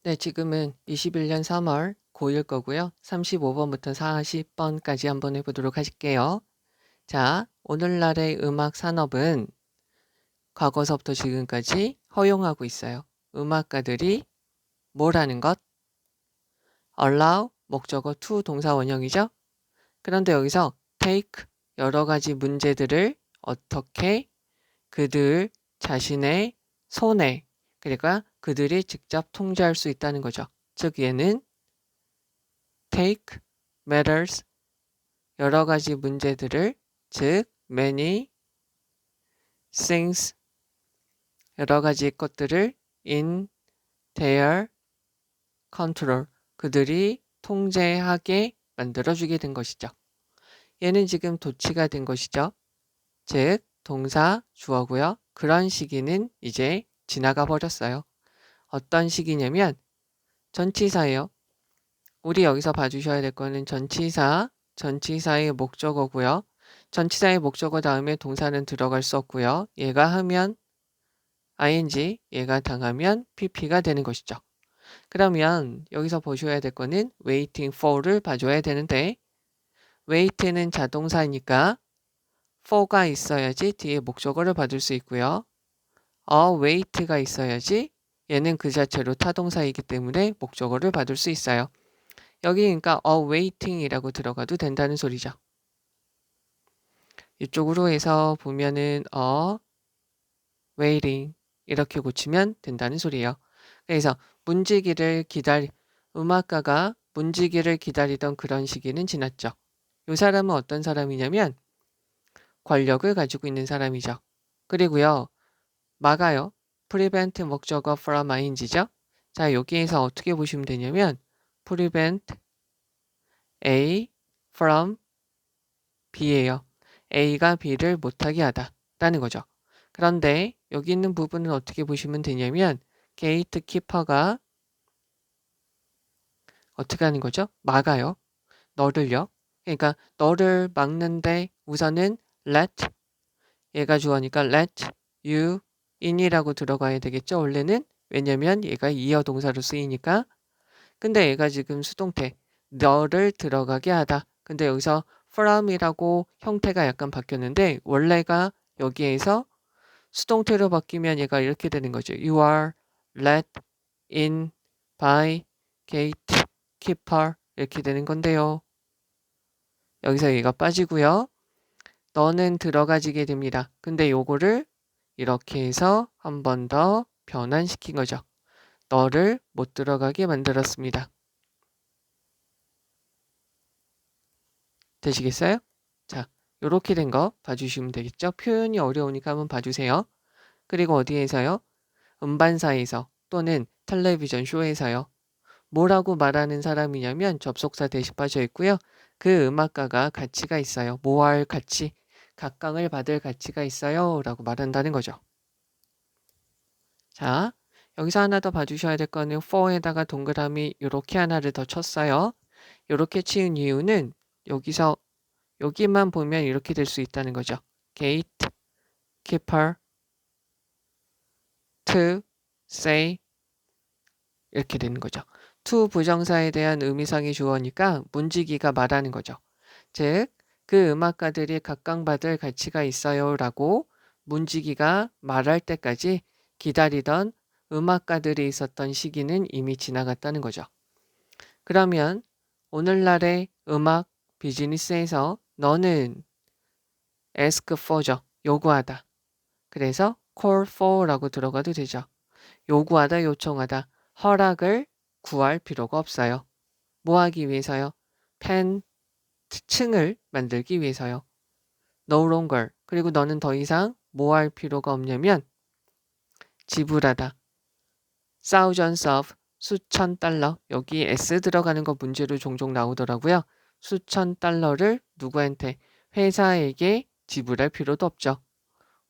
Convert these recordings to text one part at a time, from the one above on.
네, 지금은 21년 3월 고1 거고요. 35번부터 40번까지 한번 해보도록 하실게요. 자, 오늘날의 음악 산업은 과거서부터 지금까지 허용하고 있어요. 음악가들이 뭘 하는 것? allow, 목적어 to 동사 원형이죠. 그런데 여기서 take, 여러 가지 문제들을 어떻게 그들 자신의 손에, 그러니까 그들이 직접 통제할 수 있다는 거죠. 즉 얘는 take matters, 여러 가지 문제들을, 즉 many things, 여러 가지 것들을 in their control, 그들이 통제하게 만들어주게 된 것이죠. 얘는 지금 도치가 된 것이죠. 즉 동사 주어고요. 그런 시기는 이제 지나가 버렸어요. 어떤 시기냐면 전치사예요. 우리 여기서 봐주셔야 될 거는 전치사, 전치사의 목적어고요. 전치사의 목적어 다음에 동사는 들어갈 수 없고요. 얘가 하면 ing, 얘가 당하면 pp가 되는 것이죠. 그러면 여기서 보셔야 될 거는 waiting for를 봐줘야 되는데 wait는 자동사니까 for가 있어야지 뒤에 목적어를 받을 수 있고요. wait가 있어야지 얘는 그 자체로 타동사이기 때문에 목적어를 받을 수 있어요. 여기 그러니까 waiting이라고 들어가도 된다는 소리죠. 이쪽으로 해서 보면은 waiting 이렇게 고치면 된다는 소리예요. 그래서 음악가가 문지기를 기다리던 그런 시기는 지났죠. 이 사람은 어떤 사람이냐면 권력을 가지고 있는 사람이죠. 그리고요, 막아요. prevent 목적어 from ing죠. 자, 여기에서 어떻게 보시면 되냐면 prevent A from B예요. A가 B를 못하게 하다라는 거죠. 그런데 여기 있는 부분은 어떻게 보시면 되냐면 게이트키퍼가 어떻게 하는 거죠? 막아요. 너를요. 그러니까 너를 막는데 우선은 let, 얘가 주어니까 let you in이라고 들어가야 되겠죠. 원래는 왜냐면 얘가 이어 동사로 쓰이니까. 근데 얘가 지금 수동태 너를 들어가게 하다. 근데 여기서 from이라고 형태가 약간 바뀌었는데 원래가 여기에서 수동태로 바뀌면 얘가 이렇게 되는 거죠. You are let in by gatekeeper 이렇게 되는 건데요. 여기서 얘가 빠지고요. 너는 들어가지게 됩니다. 근데 요거를 이렇게 해서 한 번 더 변환시킨 거죠. 너를 못 들어가게 만들었습니다. 되시겠어요? 자, 요렇게 된 거 봐주시면 되겠죠? 표현이 어려우니까 한번 봐주세요. 그리고 어디에서요? 음반사에서 또는 텔레비전 쇼에서요. 뭐라고 말하는 사람이냐면 접속사 대신 빠져 있고요. 그 음악가가 가치가 있어요. 뭐 할 가치, 각광을 받을 가치가 있어요. 라고 말한다는 거죠. 자, 여기서 하나 더 봐주셔야 될 거는 for에다가 동그라미 이렇게 하나를 더 쳤어요. 이렇게 치운 이유는 여기만 보면 이렇게 될 수 있다는 거죠. gatekeeper to say 이렇게 되는 거죠. to 부정사에 대한 의미상의 주어니까 문지기가 말하는 거죠. 즉, 그 음악가들이 각광받을 가치가 있어요 라고 문지기가 말할 때까지 기다리던 음악가들이 있었던 시기는 이미 지나갔다는 거죠. 그러면 오늘날의 음악 비즈니스에서 너는 ask for죠. 요구하다. 그래서 call for라고 들어가도 되죠. 요구하다, 요청하다. 허락을 구할 필요가 없어요. 뭐 하기 위해서요? 팬층을 만들기 위해서요. No longer. 그리고 너는 더 이상 뭐 할 필요가 없냐면 지불하다. thousands of 수천 달러. 여기 S 들어가는 거 문제로 종종 나오더라고요. 수천 달러를 누구한테? 회사에게 지불할 필요도 없죠.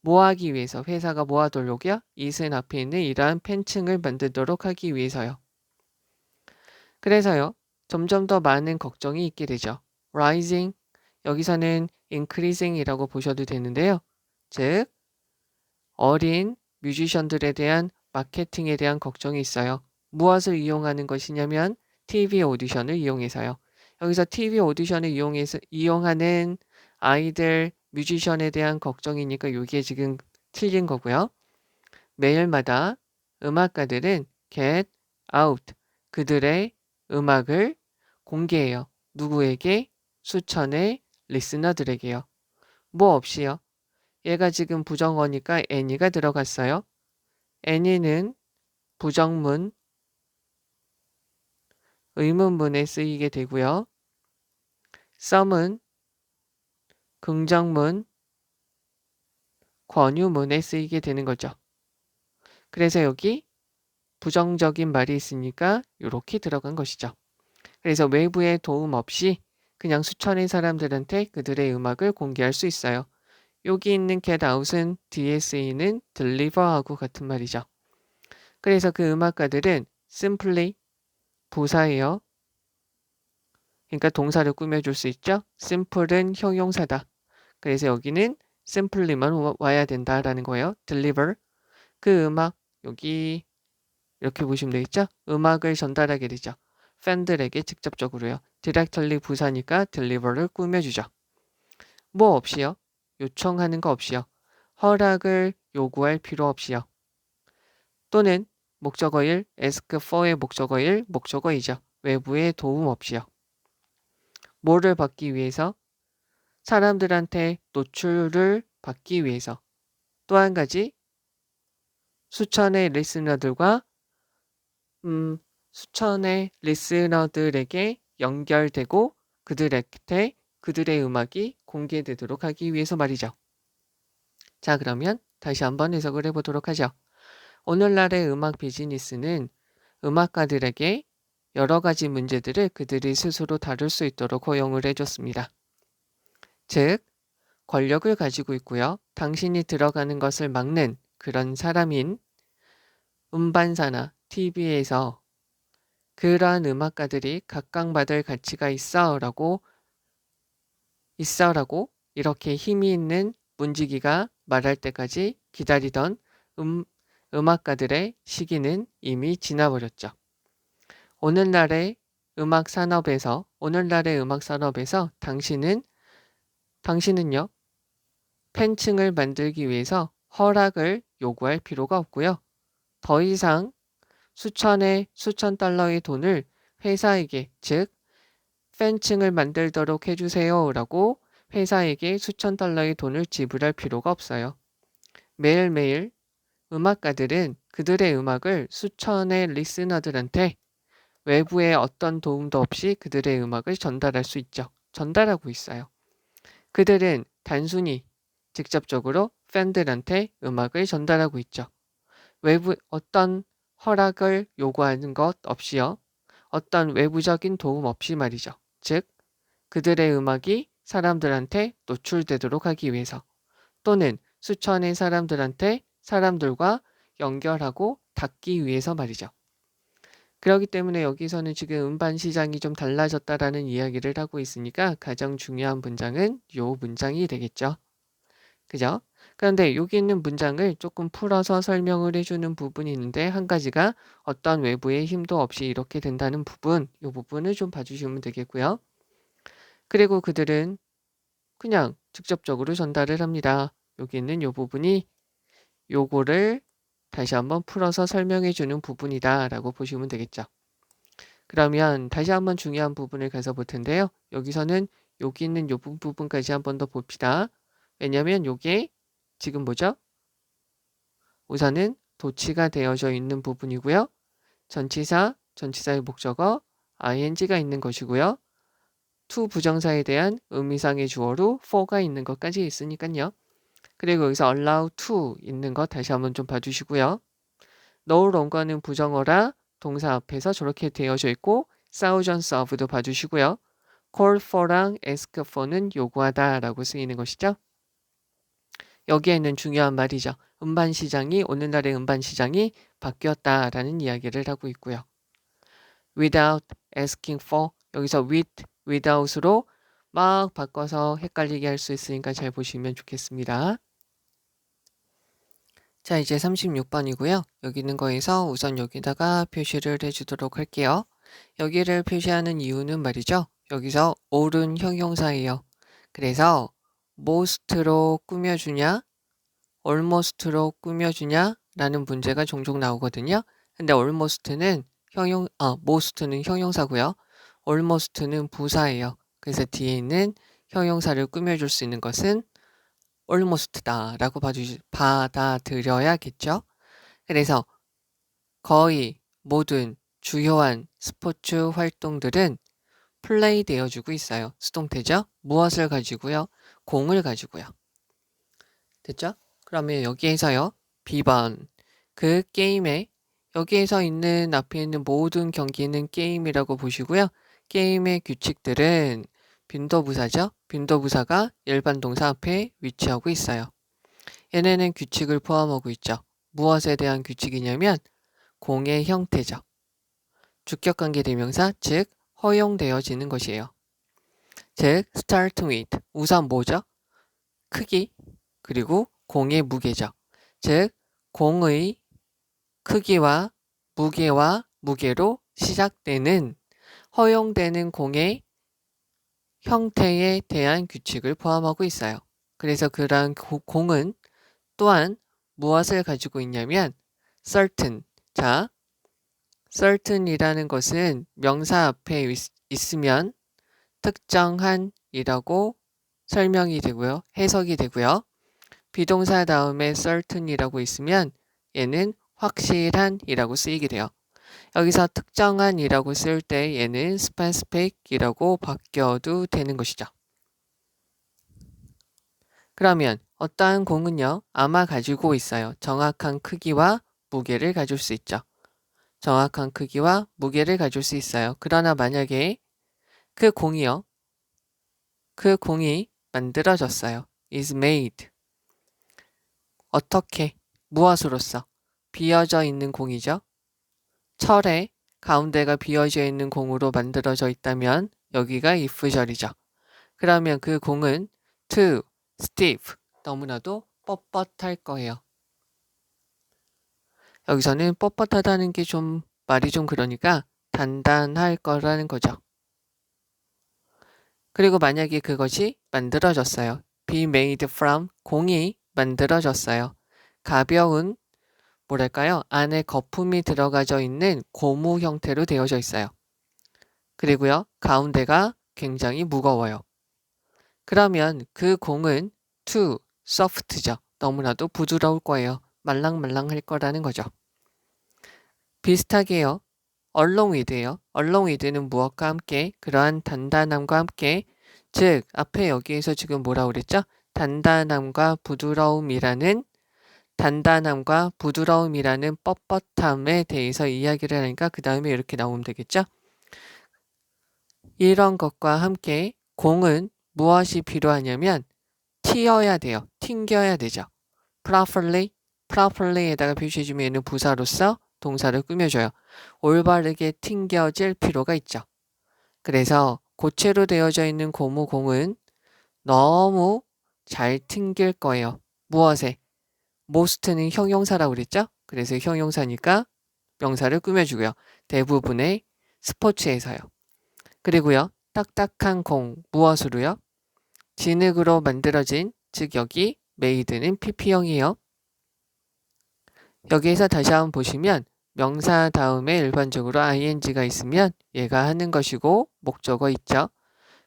뭐 하기 위해서? 회사가 뭐 하도록이요? 이슬 앞에 있는 이러한 팬층을 만들도록 하기 위해서요. 그래서요. 점점 더 많은 걱정이 있게 되죠. rising, 여기서는 increasing이라고 보셔도 되는데요. 즉, 어린 뮤지션들에 대한 마케팅에 대한 걱정이 있어요. 무엇을 이용하는 것이냐면 TV 오디션을 이용해서요. 여기서 TV 오디션을 이용하는 아이들, 뮤지션에 대한 걱정이니까 이게 지금 틀린 거고요. 매일마다 음악가들은 get out 그들의 음악을 공개해요. 누구에게? 수천의 리스너들에게요. 뭐 없이요. 얘가 지금 부정어니까 any가 들어갔어요. any는 부정문, 의문문에 쓰이게 되고요. some은 긍정문, 권유문에 쓰이게 되는 거죠. 그래서 여기 부정적인 말이 있으니까 이렇게 들어간 것이죠. 그래서 외부의 도움 없이 그냥 수천의 사람들한테 그들의 음악을 공개할 수 있어요. 여기 있는 get out은 뒤에 쓰이는 deliver하고 같은 말이죠. 그래서 그 음악가들은 simply 부사예요. 그러니까 동사를 꾸며줄 수 있죠. simple은 형용사다. 그래서 여기는 simply만 와야 된다라는 거예요. deliver 그 음악 여기 이렇게 보시면 되겠죠. 음악을 전달하게 되죠. 팬들에게 직접적으로요. directly 부사니까 deliver를 꾸며주죠. 뭐 없이요? 요청하는 거 없이요. 허락을 요구할 필요 없이요. 또는 목적어일 ask for의 목적어일 목적어이죠. 외부의 도움 없이요. 뭐를 받기 위해서? 사람들한테 노출을 받기 위해서. 또 한 가지 수천의 리스너들에게 연결되고 그들한테 그들의 음악이 공개되도록 하기 위해서 말이죠. 자, 그러면 다시 한번 해석을 해보도록 하죠. 오늘날의 음악 비즈니스는 음악가들에게 여러 가지 문제들을 그들이 스스로 다룰 수 있도록 허용을 해줬습니다. 즉, 권력을 가지고 있고요. 당신이 들어가는 것을 막는 그런 사람인 음반사나 TV에서 그러한 음악가들이 각광받을 가치가 있어라고 이렇게 힘이 있는 문지기가 말할 때까지 기다리던 음악가들의 시기는 이미 지나버렸죠. 오늘날의 음악 산업에서 당신은요 팬층을 만들기 위해서 허락을 요구할 필요가 없고요. 더 이상 수천 달러의 돈을 회사에게 즉 팬층을 만들도록 해주세요 라고 회사에게 수천 달러의 돈을 지불할 필요가 없어요. 매일매일 음악가들은 그들의 음악을 수천의 리스너들한테 외부의 어떤 도움도 없이 그들의 음악을 전달할 수 있죠. 전달하고 있어요. 그들은 단순히 직접적으로 팬들한테 음악을 전달하고 있죠. 외부 어떤 허락을 요구하는 것 없이요. 어떤 외부적인 도움 없이 말이죠. 즉 그들의 음악이 사람들한테 노출되도록 하기 위해서 또는 수천의 사람들과 연결하고 닿기 위해서 말이죠. 그렇기 때문에 여기서는 지금 음반 시장이 좀 달라졌다라는 이야기를 하고 있으니까 가장 중요한 문장은 요 문장이 되겠죠. 그죠? 그런데 여기 있는 문장을 조금 풀어서 설명을 해주는 부분이 있는데 한 가지가 어떤 외부의 힘도 없이 이렇게 된다는 부분, 이 부분을 좀 봐주시면 되겠고요. 그리고 그들은 그냥 직접적으로 전달을 합니다. 여기 있는 이 부분이 요거를 다시 한번 풀어서 설명해 주는 부분이다 라고 보시면 되겠죠. 그러면 다시 한번 중요한 부분을 가서 볼 텐데요. 여기서는 여기 있는 요 부분까지 한번 더 봅시다. 왜냐하면 요게 지금 뭐죠? 우선은 도치가 되어져 있는 부분이고요. 전치사의 목적어 ing가 있는 것이고요. to 부정사에 대한 의미상의 주어로 for가 있는 것까지 있으니까요. 그리고 여기서 allow to 있는 것 다시 한번 좀 봐주시고요. no longer는 부정어라 동사 앞에서 저렇게 되어져 있고 thousands of도 봐주시고요. call for랑 ask for는 요구하다 라고 쓰이는 것이죠. 여기에 있는 중요한 말이죠. 오늘날의 음반 시장이 바뀌었다라는 이야기를 하고 있고요. without asking for 여기서 without으로 막 바꿔서 헷갈리게 할 수 있으니까 잘 보시면 좋겠습니다. 자, 이제 36번이고요. 여기 있는 거에서 우선 여기다가 표시를 해주도록 할게요. 여기를 표시하는 이유는 말이죠. 여기서 all은 형용사예요. 그래서 most로 꾸며주냐, almost로 꾸며주냐 라는 문제가 종종 나오거든요. 근데 most는 형용사고요. almost는 부사예요. 그래서 뒤에 있는 형용사를 꾸며줄 수 있는 것은 almost다 라고 받아들여야겠죠. 그래서 거의 모든 주요한 스포츠 활동들은 플레이 되어주고 있어요. 수동태죠. 무엇을 가지고요? 공을 가지고요. 됐죠? 그러면 여기에서요. B번 그 게임에 여기에서 있는 앞에 있는 모든 경기는 게임이라고 보시고요. 게임의 규칙들은 빈도부사죠. 빈도부사가 일반 동사 앞에 위치하고 있어요. 얘네는 규칙을 포함하고 있죠. 무엇에 대한 규칙이냐면 공의 형태죠. 주격관계 대명사, 즉 허용되어지는 것이에요. 즉 start with, 우선 뭐죠? 크기, 그리고 공의 무게죠. 즉 공의 크기와 무게로 시작되는 허용되는 공의 형태에 대한 규칙을 포함하고 있어요. 그래서 그러한 공은 또한 무엇을 가지고 있냐면 certain. 자, certain이라는 것은 명사 앞에 있으면 특정한 이라고 설명이 되고요. 해석이 되고요. 비동사 다음에 certain이라고 있으면 얘는 확실한 이라고 쓰이게 돼요. 여기서 특정한 이라고 쓸 때 얘는 specific 이라고 바뀌어도 되는 것이죠. 그러면 어떠한 공은요, 아마 가지고 있어요. 정확한 크기와 무게를 가질 수 있죠. 정확한 크기와 무게를 가질 수 있어요. 그러나 만약에 그 공이 만들어졌어요. is made. 어떻게? 무엇으로써? 비어져 있는 공이죠. 철에 가운데가 비어져 있는 공으로 만들어져 있다면 여기가 if절이죠. 그러면 그 공은 too stiff, 너무나도 뻣뻣할 거예요. 여기서는 뻣뻣하다는 게 좀 말이 좀 그러니까 단단할 거라는 거죠. 그리고 만약에 그것이 만들어졌어요. be made from, 공이 만들어졌어요. 가벼운 뭐랄까요? 안에 거품이 들어가져 있는 고무 형태로 되어져 있어요. 그리고요, 가운데가 굉장히 무거워요. 그러면 그 공은 too soft죠. 너무나도 부드러울 거예요. 말랑말랑할 거라는 거죠. 비슷하게요. along with예요. along with는 무엇과 함께? 그러한 단단함과 함께, 즉 앞에 여기에서 지금 뭐라고 그랬죠? 단단함과 부드러움이라는 뻣뻣함에 대해서 이야기를 하니까 그 다음에 이렇게 나오면 되겠죠? 이런 것과 함께 공은 무엇이 필요하냐면 튀어야 돼요. 튕겨야 되죠. properly에다가 표시해주면 얘는 부사로서 동사를 꾸며줘요. 올바르게 튕겨질 필요가 있죠. 그래서 고체로 되어져 있는 고무공은 너무 잘 튕길 거예요. 무엇에? most는 형용사라고 그랬죠? 그래서 형용사니까 명사를 꾸며주고요. 대부분의 스포츠에서요. 그리고요. 딱딱한 공, 무엇으로요? 진흙으로 만들어진, 즉 여기 made는 pp형이에요. 여기에서 다시 한번 보시면 명사 다음에 일반적으로 ing가 있으면 얘가 하는 것이고 목적어 있죠.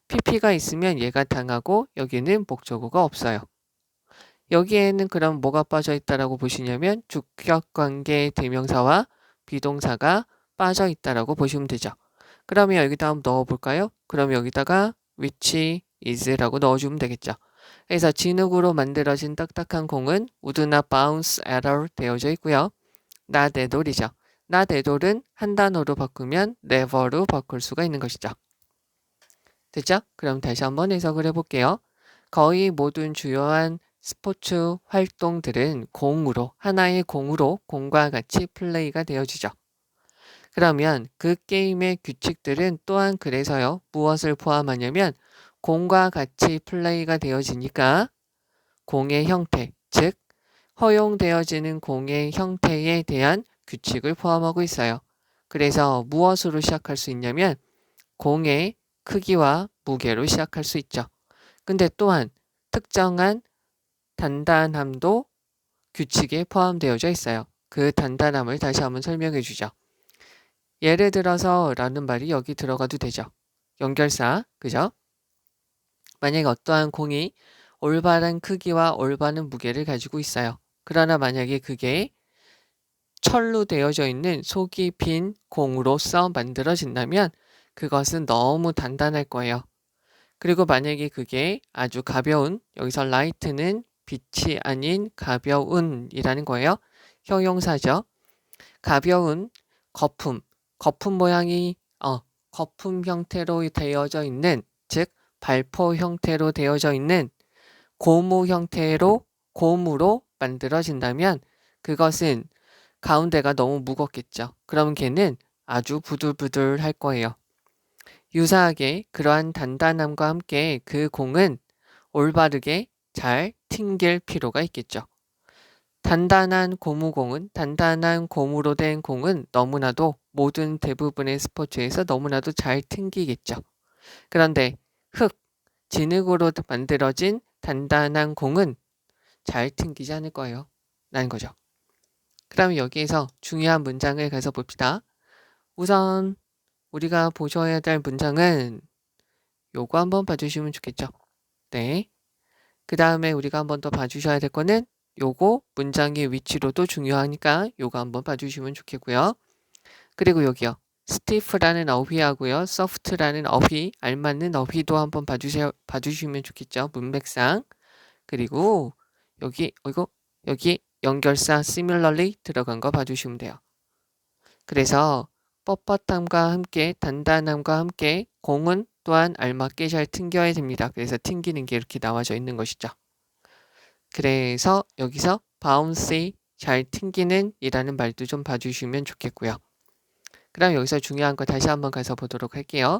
pp가 있으면 얘가 당하고 여기는 목적어가 없어요. 여기에는 그럼 뭐가 빠져 있다라고 보시냐면 주격관계 대명사와 비동사가 빠져 있다라고 보시면 되죠. 그러면 여기다 한번 넣어볼까요? 그럼 여기다가 which is라고 넣어주면 되겠죠. 그래서 진흙으로 만들어진 딱딱한 공은 would not bounce at all 되어져 있고요. not at all이죠. not at all은 한 단어로 바꾸면 never로 바꿀 수가 있는 것이죠. 됐죠? 그럼 다시 한번 해석을 해볼게요. 거의 모든 주요한 스포츠 활동들은 하나의 공으로 공과 같이 플레이가 되어지죠. 그러면 그 게임의 규칙들은 또한 그래서요. 무엇을 포함하냐면 공과 같이 플레이가 되어지니까 공의 형태, 즉 허용되어지는 공의 형태에 대한 규칙을 포함하고 있어요. 그래서 무엇으로 시작할 수 있냐면 공의 크기와 무게로 시작할 수 있죠. 근데 또한 특정한 단단함도 규칙에 포함되어져 있어요. 그 단단함을 다시 한번 설명해 주죠. 예를 들어서 라는 말이 여기 들어가도 되죠. 연결사, 그죠? 만약에 어떠한 공이 올바른 크기와 올바른 무게를 가지고 있어요. 그러나 만약에 그게 철로 되어져 있는 속이 빈 공으로서 만들어진다면 그것은 너무 단단할 거예요. 그리고 만약에 그게 아주 가벼운, 여기서 light는 빛이 아닌 가벼운이라는 거예요. 형용사죠. 가벼운 거품 모양이 거품 형태로 되어져 있는, 즉 발포 형태로 되어져 있는 고무로 만들어진다면 그것은 가운데가 너무 무겁겠죠. 그럼 걔는 아주 부들부들할 거예요. 유사하게 그러한 단단함과 함께 그 공은 올바르게 잘 튕길 필요가 있겠죠. 단단한 고무로 된 공은 너무나도 모든 대부분의 스포츠에서 너무나도 잘 튕기겠죠. 그런데 진흙으로 만들어진 단단한 공은 잘 튕기지 않을 거예요. 라는 거죠. 그럼 여기에서 중요한 문장을 가서 봅시다. 우선 우리가 보셔야 될 문장은 요거 한번 봐주시면 좋겠죠. 네. 그 다음에 우리가 한번 더 봐주셔야 될 거는 요거 문장의 위치로도 중요하니까 요거 한번 봐주시면 좋겠고요. 그리고 여기요. stiff라는 어휘하고요. soft라는 어휘, 알맞는 어휘도 한번 봐주시면 좋겠죠. 문맥상. 그리고 여기 연결사 similarly 들어간 거 봐주시면 돼요. 그래서 뻣뻣함과 함께 단단함과 함께 공은 또한 알맞게 잘 튕겨야 됩니다. 그래서 튕기는 게 이렇게 나와져 있는 것이죠. 그래서 여기서 bouncy, 잘 튕기는 이라는 말도 좀 봐주시면 좋겠고요. 그럼 여기서 중요한 거 다시 한번 가서 보도록 할게요.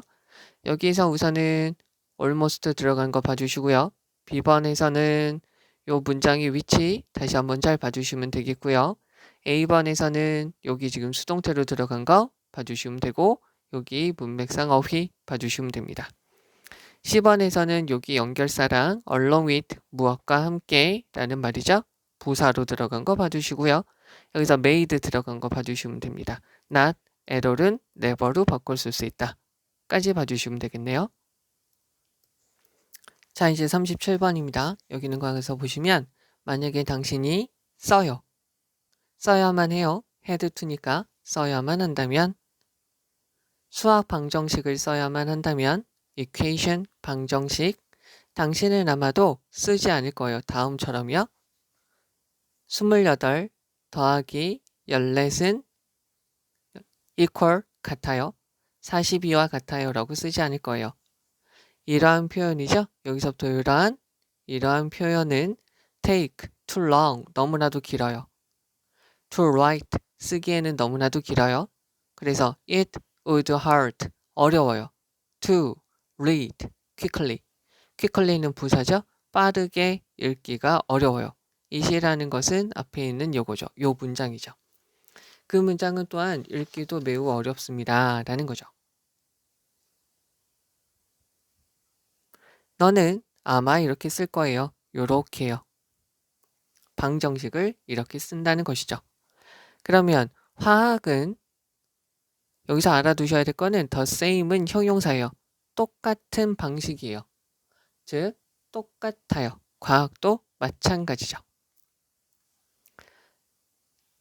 여기에서 우선은 almost 들어간 거 봐주시고요. B번에서는 요 문장의 위치 다시 한번 잘 봐주시면 되겠고요. A번에서는 여기 지금 수동태로 들어간 거 봐주시면 되고 여기 문맥상 어휘 봐주시면 됩니다. C번에서는 여기 연결사랑 along with 무엇과 함께 라는 말이죠. 부사로 들어간 거 봐주시고요. 여기서 made 들어간 거 봐주시면 됩니다. not, error은 never로 바꿀 수 있다. 까지 봐주시면 되겠네요. 자, 이제 37번입니다. 여기 있는 거에서 보시면 만약에 당신이 써야만 해요. had to니까 써야만 한다면 수학 방정식을 써야만 한다면 equation 방정식 당신은 아마도 쓰지 않을 거예요. 다음처럼요. 28 더하기 14은 equal 같아요. 42와 같아요 라고 쓰지 않을 거예요. 이러한 표현이죠. 여기서부터 이러한 표현은 take, too long, 너무나도 길어요. to write, 쓰기에는 너무나도 길어요. 그래서 it would hurt, 어려워요. to read, quickly는 부사죠. 빠르게 읽기가 어려워요. it이라는 것은 앞에 있는 요거죠. 요 문장이죠. 그 문장은 또한 읽기도 매우 어렵습니다. 라는 거죠. 너는 아마 이렇게 쓸 거예요. 요렇게요. 방정식을 이렇게 쓴다는 것이죠. 그러면 화학은 여기서 알아두셔야 될 거는 the same은 형용사예요. 똑같은 방식이에요. 즉 똑같아요. 과학도 마찬가지죠.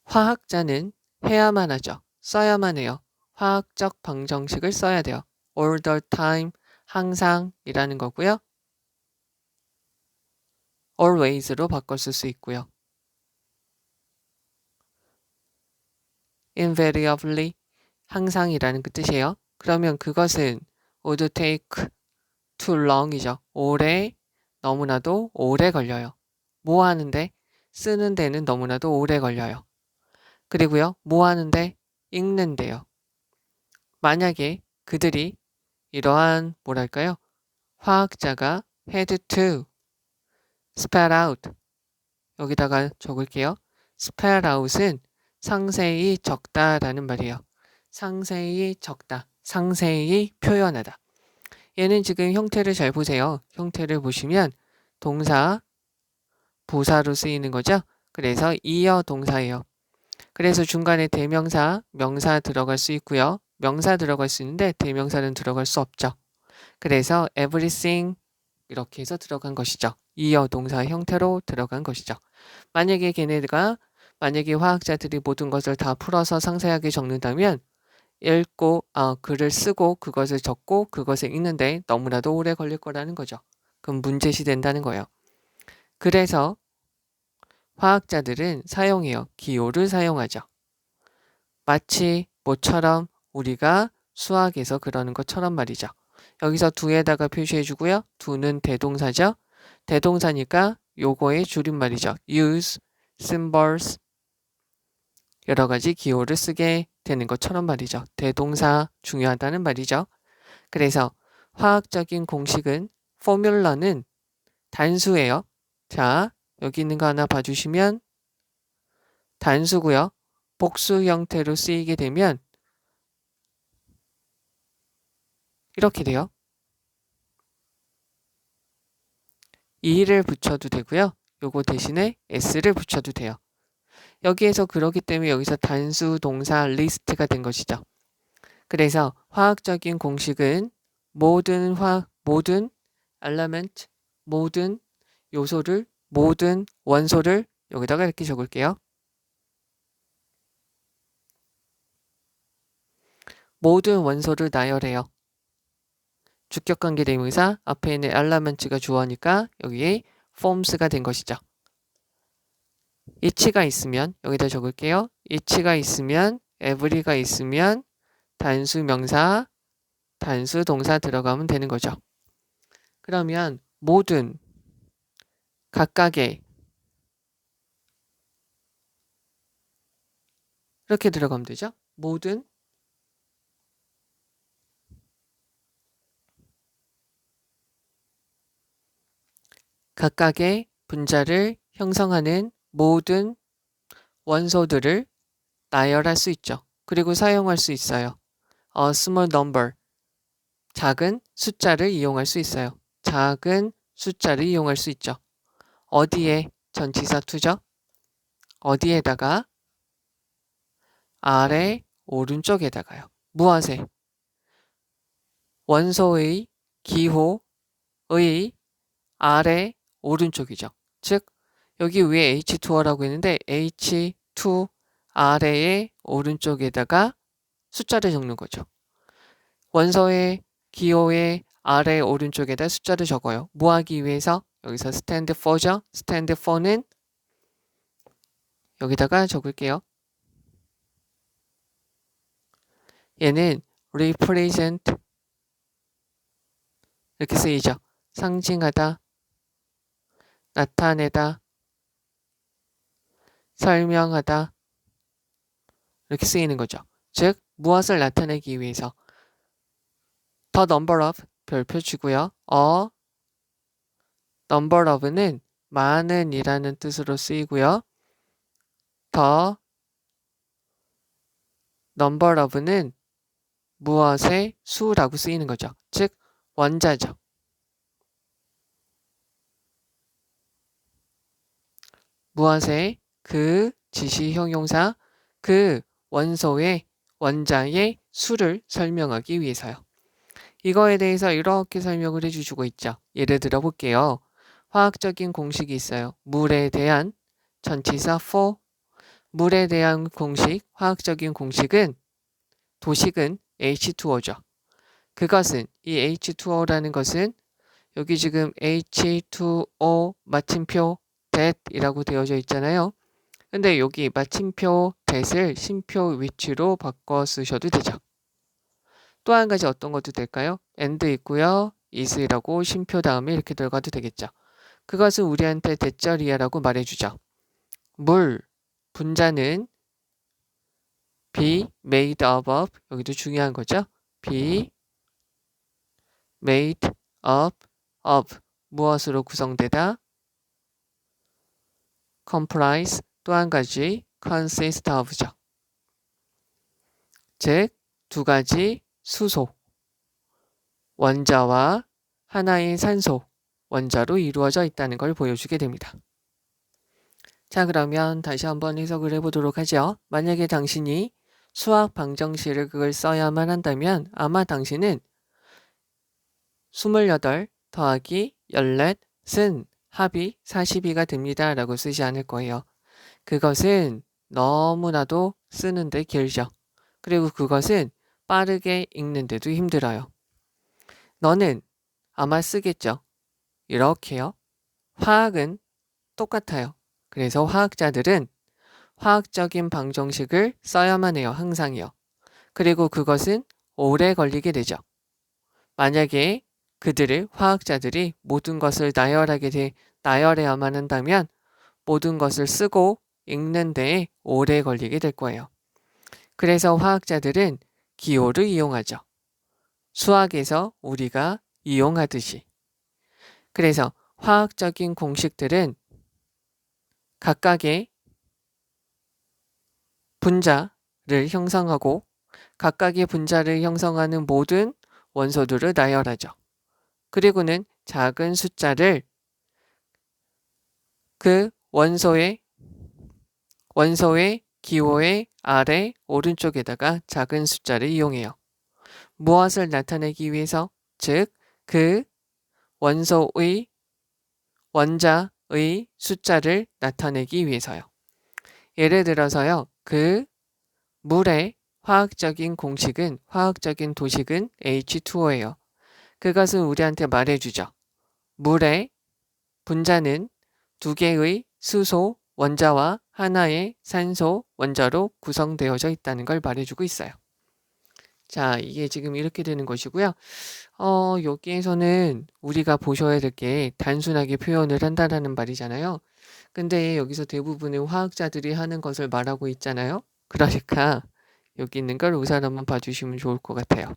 화학자는 해야만 하죠. 써야만 해요. 화학적 방정식을 써야 돼요. all the time, 항상이라는 거고요. always로 바꿨을 수 있고요. invariably, 항상이라는 그 뜻이에요. 그러면 그것은 would take too long이죠. 너무나도 오래 걸려요. 뭐 하는데? 쓰는 데는 너무나도 오래 걸려요. 그리고요, 뭐 하는데? 읽는데요. 만약에 그들이 이러한 뭐랄까요? 화학자가 had to spell out 여기다가 적을게요. spell out은 상세히 적다라는 말이에요. 상세히 적다, 상세히 표현하다. 얘는 지금 형태를 잘 보세요. 형태를 보시면 동사, 부사로 쓰이는 거죠. 그래서 이어 동사예요. 그래서 중간에 대명사, 명사 들어갈 수 있고요. 명사 들어갈 수 있는데 대명사는 들어갈 수 없죠. 그래서 everything 이렇게 해서 들어간 것이죠. 이어 동사 형태로 들어간 것이죠. 만약에 화학자들이 모든 것을 다 풀어서 상세하게 적는다면 글을 쓰고 그것을 적고 그것을 읽는데 너무나도 오래 걸릴 거라는 거죠. 그럼 문제시 된다는 거예요. 그래서 화학자들은 사용해요. 기호를 사용하죠. 마치 뭐처럼 우리가 수학에서 그러는 것처럼 말이죠. 여기서 두에다가 표시해 주고요. 두는 대동사죠. 대동사니까 요거의 줄임말이죠. use, symbols 여러 가지 기호를 쓰게 되는 것처럼 말이죠. 대동사 중요하다는 말이죠. 그래서 화학적인 공식은 포뮬러는 단수예요. 자, 여기 있는 거 하나 봐주시면 단수고요. 복수 형태로 쓰이게 되면 이렇게 돼요. e를 붙여도 되고요. 요거 대신에 s를 붙여도 돼요. 여기에서 그러기 때문에 여기서 단수 동사 리스트가 된 것이죠. 그래서 화학적인 공식은 모든 element, 모든 요소를, 모든 원소를 여기다가 이렇게 적을게요. 모든 원소를 나열해요. 주격관계 대명사 앞에 있는 element가 주어니까 여기에 forms가 된 것이죠. each가 있으면 여기다 적을게요. each가 있으면 every가 있으면 단수 명사, 단수 동사 들어가면 되는 거죠. 그러면 모든 각각의 이렇게 들어가면 되죠. 모든 각각의 분자를 형성하는 모든 원소들을 나열할 수 있죠. 그리고 사용할 수 있어요. A small number, 작은 숫자를 이용할 수 있어요. 작은 숫자를 이용할 수 있죠. 어디에? 전치사 투죠. 어디에다가? 아래 오른쪽에다가요. 무엇에? 원소의 기호의 아래 오른쪽이죠. 즉 여기 위에 H2O라고 했는데 H2 아래의 오른쪽에다가 숫자를 적는 거죠. 원소의 기호의 아래 오른쪽에다 숫자를 적어요. 뭐 하기 위해서? 여기서 stand for죠. stand for는 여기다가 적을게요. 얘는 represent 이렇게 쓰이죠. 상징하다, 나타내다, 설명하다 이렇게 쓰이는 거죠. 즉 무엇을 나타내기 위해서 the number of 별표 주고요. number of는 많은 이라는 뜻으로 쓰이고요. the number of는 무엇의 수라고 쓰이는 거죠. 즉 원자죠. 무엇의 그 지시 형용사 그 원소의 원자의 수를 설명하기 위해서요. 이거에 대해서 이렇게 설명을 해주고 있죠. 예를 들어 볼게요. 화학적인 공식이 있어요. 물에 대한 전치사 for 물에 대한 공식, 화학적인 공식은 도식은 H2O죠. 그것은 이 H2O라는 것은 여기 지금 H2O 마침표 that이라고 되어져 있잖아요. 근데 여기 마침표 that을 쉼표 위치로 바꿔 쓰셔도 되죠. 또 한 가지 어떤 것도 될까요? and 있고요. is라고 쉼표 다음에 이렇게 들어가도 되겠죠. 그것은 우리한테 대절이야라고 말해주죠. 물, 분자는 be made of 여기도 중요한 거죠. be made of 무엇으로 구성되다? comprise 또 한 가지 consist of죠. 즉, 두 가지 수소, 원자와 하나의 산소, 원자로 이루어져 있다는 걸 보여주게 됩니다. 자, 그러면 다시 한번 해석을 해보도록 하죠. 만약에 당신이 수학 방정식을 그걸 써야만 한다면 아마 당신은 28 더하기 14은 합이 42가 됩니다 라고 쓰지 않을 거예요. 그것은 너무나도 쓰는데 길죠. 그리고 그것은 빠르게 읽는데도 힘들어요. 너는 아마 쓰겠죠. 이렇게요. 화학은 똑같아요. 그래서 화학자들은 화학적인 방정식을 써야만 해요. 항상이요. 그리고 그것은 오래 걸리게 되죠. 만약에 화학자들이 모든 것을 나열해야만 한다면 모든 것을 쓰고 읽는 데에 오래 걸리게 될 거예요. 그래서 화학자들은 기호를 이용하죠. 수학에서 우리가 이용하듯이. 그래서 화학적인 공식들은 각각의 분자를 형성하고 각각의 분자를 형성하는 모든 원소들을 나열하죠. 그리고는 작은 숫자를 그 원소의 기호의 아래 오른쪽에다가 작은 숫자를 이용해요. 무엇을 나타내기 위해서? 즉, 그 원자의 숫자를 나타내기 위해서요. 예를 들어서요. 그 물의 화학적인 도식은 H2O예요. 그것은 우리한테 말해주죠. 물의 분자는 2개의 수소 원자와 하나의 산소 원자로 구성되어져 있다는 걸 말해주고 있어요. 자, 이게 지금 이렇게 되는 것이고요. 여기에서는 우리가 보셔야 될 게 단순하게 표현을 한다라는 말이잖아요. 근데 여기서 대부분의 화학자들이 하는 것을 말하고 있잖아요. 그러니까 여기 있는 걸 우선 한번 봐주시면 좋을 것 같아요.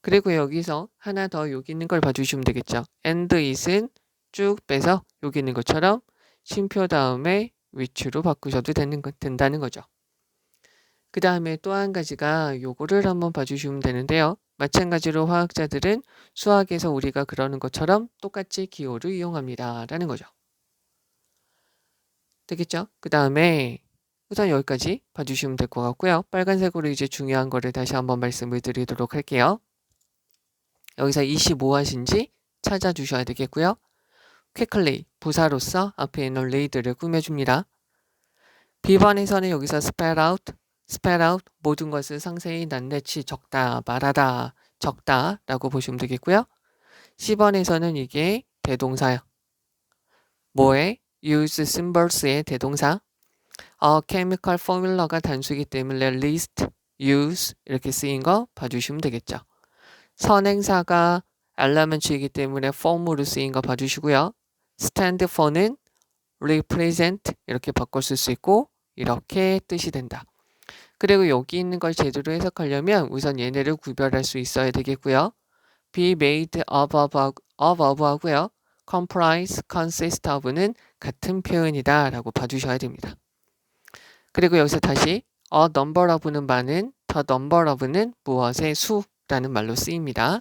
그리고 여기서 하나 더 여기 있는 걸 봐주시면 되겠죠. and is은 쭉 빼서 여기 있는 것처럼 쉼표 다음에 which로 바꾸셔도 된다는 거죠. 그 다음에 또 한 가지가 요거를 한번 봐주시면 되는데요. 마찬가지로 화학자들은 수학에서 우리가 그러는 것처럼 똑같이 기호를 이용합니다 라는 거죠. 되겠죠? 그 다음에 우선 여기까지 봐주시면 될 것 같고요. 빨간색으로 이제 중요한 거를 다시 한번 말씀을 드리도록 할게요. 여기서 25하신지 찾아주셔야 되겠고요. quickly, 부사로서 앞에 있는 레이드를 꾸며줍니다. B번에서는 여기서 spell out, 모든 것을 상세히 낱낱이 적다, 말하다, 적다 라고 보시면 되겠고요. C번에서는 이게 대동사요. 뭐에? use symbols의 대동사. chemical formula가 단수이기 때문에 list, use 이렇게 쓰인 거 봐주시면 되겠죠. 선행사가 element이기 때문에 form으로 쓰인 거 봐주시고요. stand for는 represent 이렇게 바꿔 쓸 수 있고 이렇게 뜻이 된다. 그리고 여기 있는 걸 제대로 해석하려면 우선 얘네를 구별할 수 있어야 되겠고요. be made of 하고요. comprise, consist of는 같은 표현이다 라고 봐주셔야 됩니다. 그리고 여기서 다시 a number of는 많은, the number of는 무엇의 수라는 말로 쓰입니다.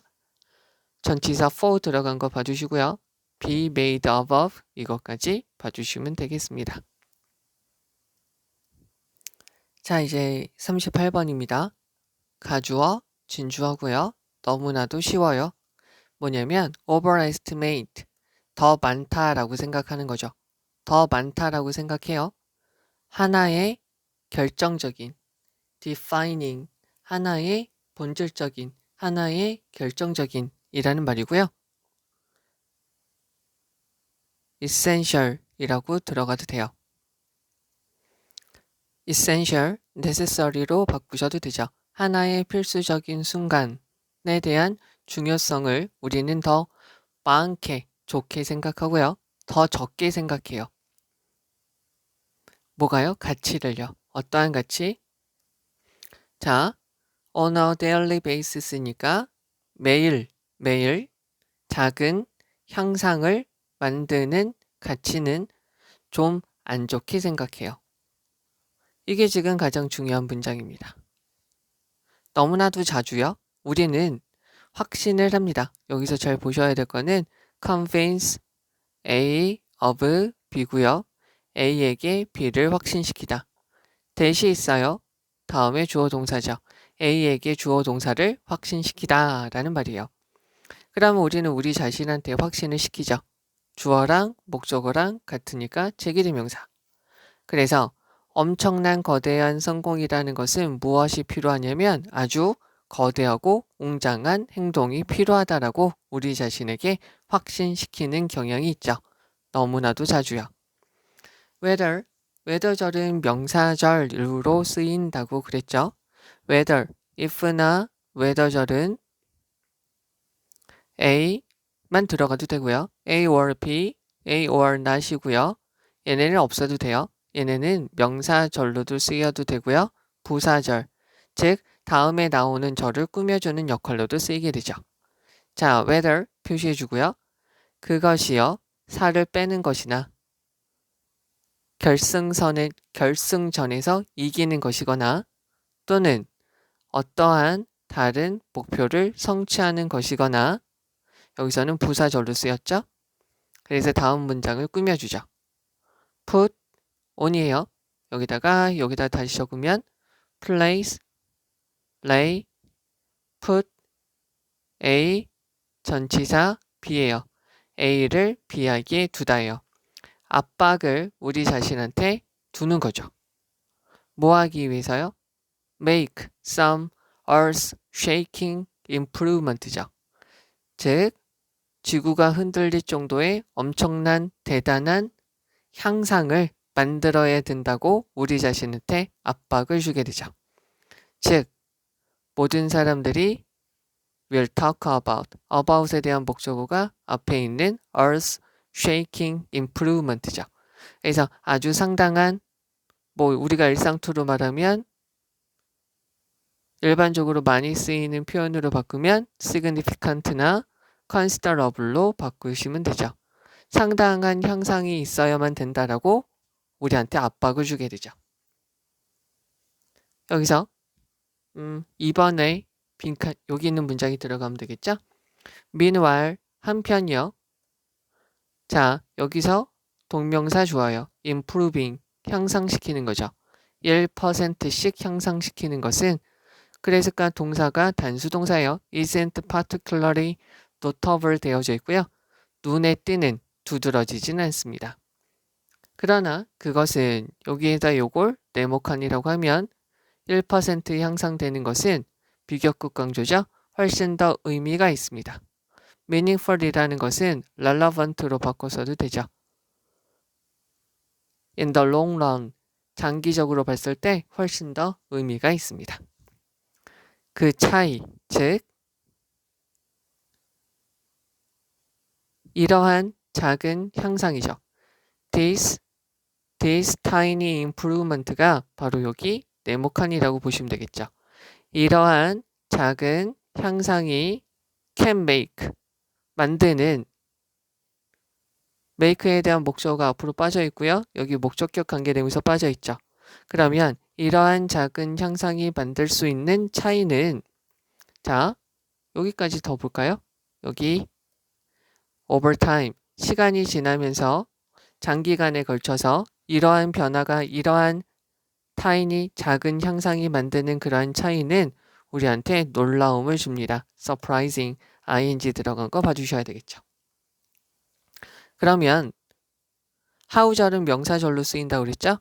전치사 for 들어간 거 봐주시고요. be made of 이것까지 봐주시면 되겠습니다. 자, 이제 38번입니다. 가주어, 진주어고요. 너무나도 쉬워요. 뭐냐면 overestimate, 더 많다라고 생각하는 거죠. 더 많다라고 생각해요. 하나의 결정적인, defining, 하나의 본질적인, 하나의 결정적인 이라는 말이고요. essential 이라고 들어가도 돼요. essential, necessary로 바꾸셔도 되죠. 하나의 필수적인 순간에 대한 중요성을 우리는 더 많게, 좋게 생각하고요. 더 적게 생각해요. 뭐가요? 가치를요. 어떠한 가치? 자, on a daily basis니까 매일 작은 향상을 만드는 가치는 좀 안 좋게 생각해요. 이게 지금 가장 중요한 문장입니다. 너무나도 자주요. 우리는 확신을 합니다. 여기서 잘 보셔야 될 거는 convince A of B고요. A에게 B를 확신시키다. 대시 있어요. 다음에 주어 동사죠. A에게 주어 동사를 확신시키다 라는 말이에요. 그러면 우리는 우리 자신한테 확신을 시키죠. 주어랑 목적어랑 같으니까 제기대명사. 그래서 엄청난 거대한 성공이라는 것은 무엇이 필요하냐면 아주 거대하고 웅장한 행동이 필요하다라고 우리 자신에게 확신시키는 경향이 있죠. 너무나도 자주요. whether절은 명사절로 쓰인다고 그랬죠. whether, if나 whether절은 A만 들어가도 되고요. A or B, A or not이고요. 얘네는 없어도 돼요. 얘네는 명사절로도 쓰여도 되고요. 부사절, 즉 다음에 나오는 절을 꾸며주는 역할로도 쓰이게 되죠. 자, whether 표시해주고요. 그것이요. 살을 빼는 것이나 결승전에서 이기는 것이거나 또는 어떠한 다른 목표를 성취하는 것이거나 여기서는 부사절로 쓰였죠. 그래서 다음 문장을 꾸며주죠. put on이에요. 여기다 다시 적으면 place, lay, put, A, 전치사 B예요. A를 B에게 두다예요. 압박을 우리 자신한테 두는 거죠. 뭐 하기 위해서요? make some earth-shaking improvement죠. 즉, 지구가 흔들릴 정도의 엄청난 대단한 향상을 만들어야 된다고 우리 자신한테 압박을 주게 되죠. 즉, 모든 사람들이 will talk about에 대한 목적어가 앞에 있는 earth shaking improvement죠. 그래서 아주 상당한 우리가 일상투로 말하면 일반적으로 많이 쓰이는 표현으로 바꾸면 significant나 considerable로 바꾸시면 되죠. 상당한 향상이 있어야만 된다라고 우리한테 압박을 주게 되죠. 여기서 2번에 빈칸 여기 있는 문장이 들어가면 되겠죠? meanwhile 한편이요. 자, 여기서 동명사 주어요. improving 향상시키는 거죠. 1%씩 향상시키는 것은 그래서까 동사가 단수동사예요. isn't particularly notable 되어져 있고요. 눈에 띄는 두드러지진 않습니다. 그러나 그것은 여기에다 요걸 네모칸이라고 하면 1% 향상되는 것은 비격급 강조죠. 훨씬 더 의미가 있습니다. meaningful이라는 것은 relevant로 바꿔서도 되죠. in the long run, 장기적으로 봤을 때 훨씬 더 의미가 있습니다. 그 차이, 즉 이러한 작은 향상이죠. This tiny improvement가 바로 여기 네모칸이라고 보시면 되겠죠. 이러한 작은 향상이 can make, 만드는 make에 대한 목적어가 앞으로 빠져 있고요. 여기 목적격 관계대명사 빠져 있죠. 그러면 이러한 작은 향상이 만들 수 있는 차이는 자, 여기까지 더 볼까요? 여기 over time, 시간이 지나면서 장기간에 걸쳐서 이러한 변화가 이러한 타인이 작은 향상이 만드는 그러한 차이는 우리한테 놀라움을 줍니다. surprising, ing 들어간 거 봐주셔야 되겠죠. 그러면 how절은 명사절로 쓰인다고 그랬죠?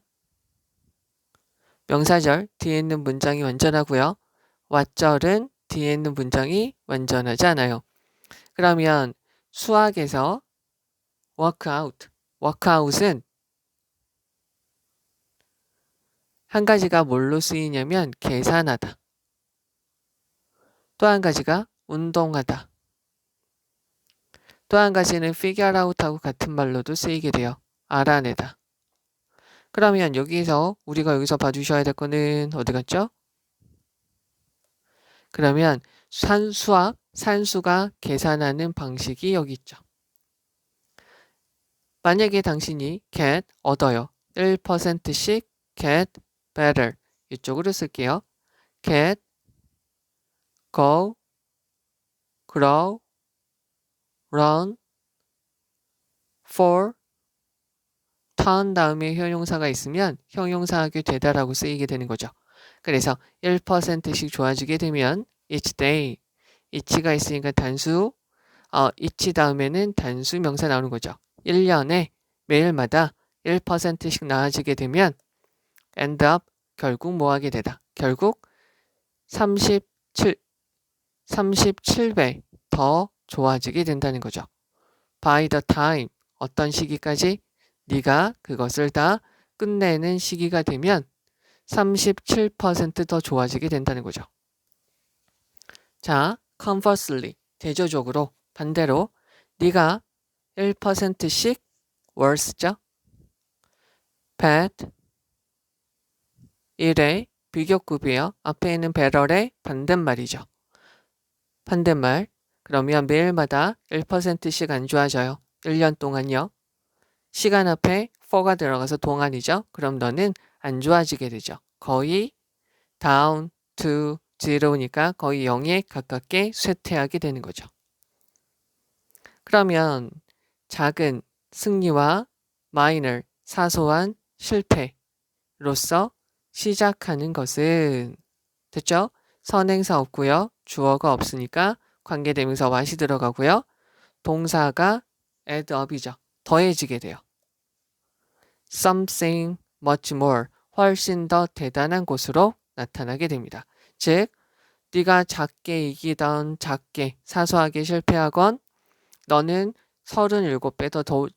명사절 뒤에 있는 문장이 완전하고요. what절은 뒤에 있는 문장이 완전하지 않아요. 그러면 수학에서 workout은 한 가지가 뭘로 쓰이냐면 계산하다. 또 한 가지가 운동하다. 또 한 가지는 figure out하고 같은 말로도 쓰이게 돼요. 알아내다. 그러면 우리가 여기서 봐주셔야 될 거는 어디 갔죠? 그러면 산수가 계산하는 방식이 여기 있죠. 만약에 당신이 get 얻어요. 1%씩 get better 이쪽으로 쓸게요. get, go, grow, run, for, turn 다음에 형용사가 있으면 형용사하게 되다라고 쓰이게 되는 거죠. 그래서 1%씩 좋아지게 되면 each day, each가 있으니까 단수, each 다음에는 단수 명사 나오는 거죠. 1년에 매일마다 1%씩 나아지게 되면 end up, 결국 뭐 하게 되다. 결국 37배 더 좋아지게 된다는 거죠. by the time, 어떤 시기까지? 네가 그것을 다 끝내는 시기가 되면 37% 더 좋아지게 된다는 거죠. 자, conversely, 대조적으로, 반대로 네가 1%씩 worse죠? bad, 1의 비교급이에요. 앞에 있는 better의 반대말이죠. 반대말. 그러면 매일마다 1%씩 안 좋아져요. 1년 동안요. 시간 앞에 for가 들어가서 동안이죠. 그럼 너는 안 좋아지게 되죠. 거의 down to zero니까 거의 0에 가깝게 쇠퇴하게 되는 거죠. 그러면 작은 승리와 minor, 사소한 실패로서 시작하는 것은 됐죠? 선행사 없고요. 주어가 없으니까 관계대명사 what이 들어가고요. 동사가 add up이죠. 더해지게 돼요. something much more, 훨씬 더 대단한 곳으로 나타나게 됩니다. 즉, 네가 작게 이기던 작게 사소하게 실패하건 너는 37배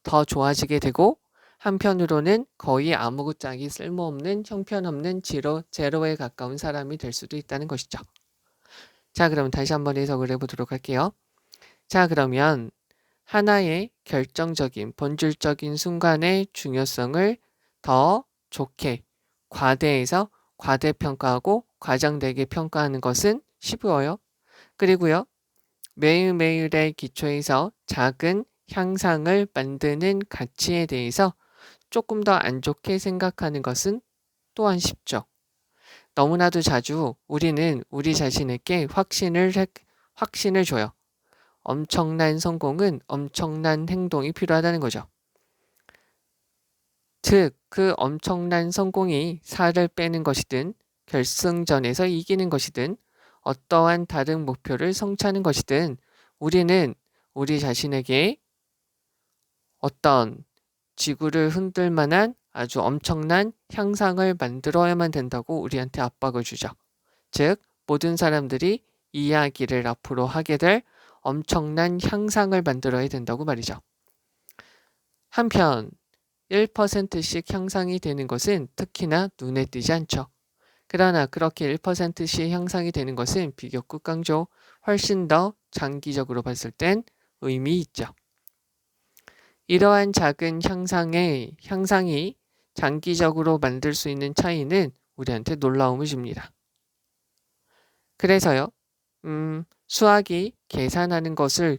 더 좋아지게 되고 한편으로는 거의 아무것짝이 쓸모없는 형편없는 제로에 가까운 사람이 될 수도 있다는 것이죠. 자, 그럼 다시 한번 해석을 해보도록 할게요. 자, 그러면 하나의 결정적인 본질적인 순간의 중요성을 더 좋게 과대해서 과대평가하고 과장되게 평가하는 것은 쉬워요. 그리고요. 매일매일의 기초에서 작은 향상을 만드는 가치에 대해서 조금 더 안 좋게 생각하는 것은 또한 쉽죠. 너무나도 자주 우리는 우리 자신에게 확신을 줘요. 엄청난 성공은 엄청난 행동이 필요하다는 거죠. 즉, 그 엄청난 성공이 살을 빼는 것이든 결승전에서 이기는 것이든 어떠한 다른 목표를 성취하는 것이든 우리는 우리 자신에게 어떤 지구를 흔들 만한 아주 엄청난 향상을 만들어야만 된다고 우리한테 압박을 주죠. 즉, 모든 사람들이 이야기를 앞으로 하게 될 엄청난 향상을 만들어야 된다고 말이죠. 한편 1%씩 향상이 되는 것은 특히나 눈에 띄지 않죠. 그러나 그렇게 1%씩 향상이 되는 것은 비교급 강조, 훨씬 더 장기적으로 봤을 땐 의미 있죠. 이러한 작은 향상이 장기적으로 만들 수 있는 차이는 우리한테 놀라움을 줍니다. 그래서요, 수학이 계산하는 것을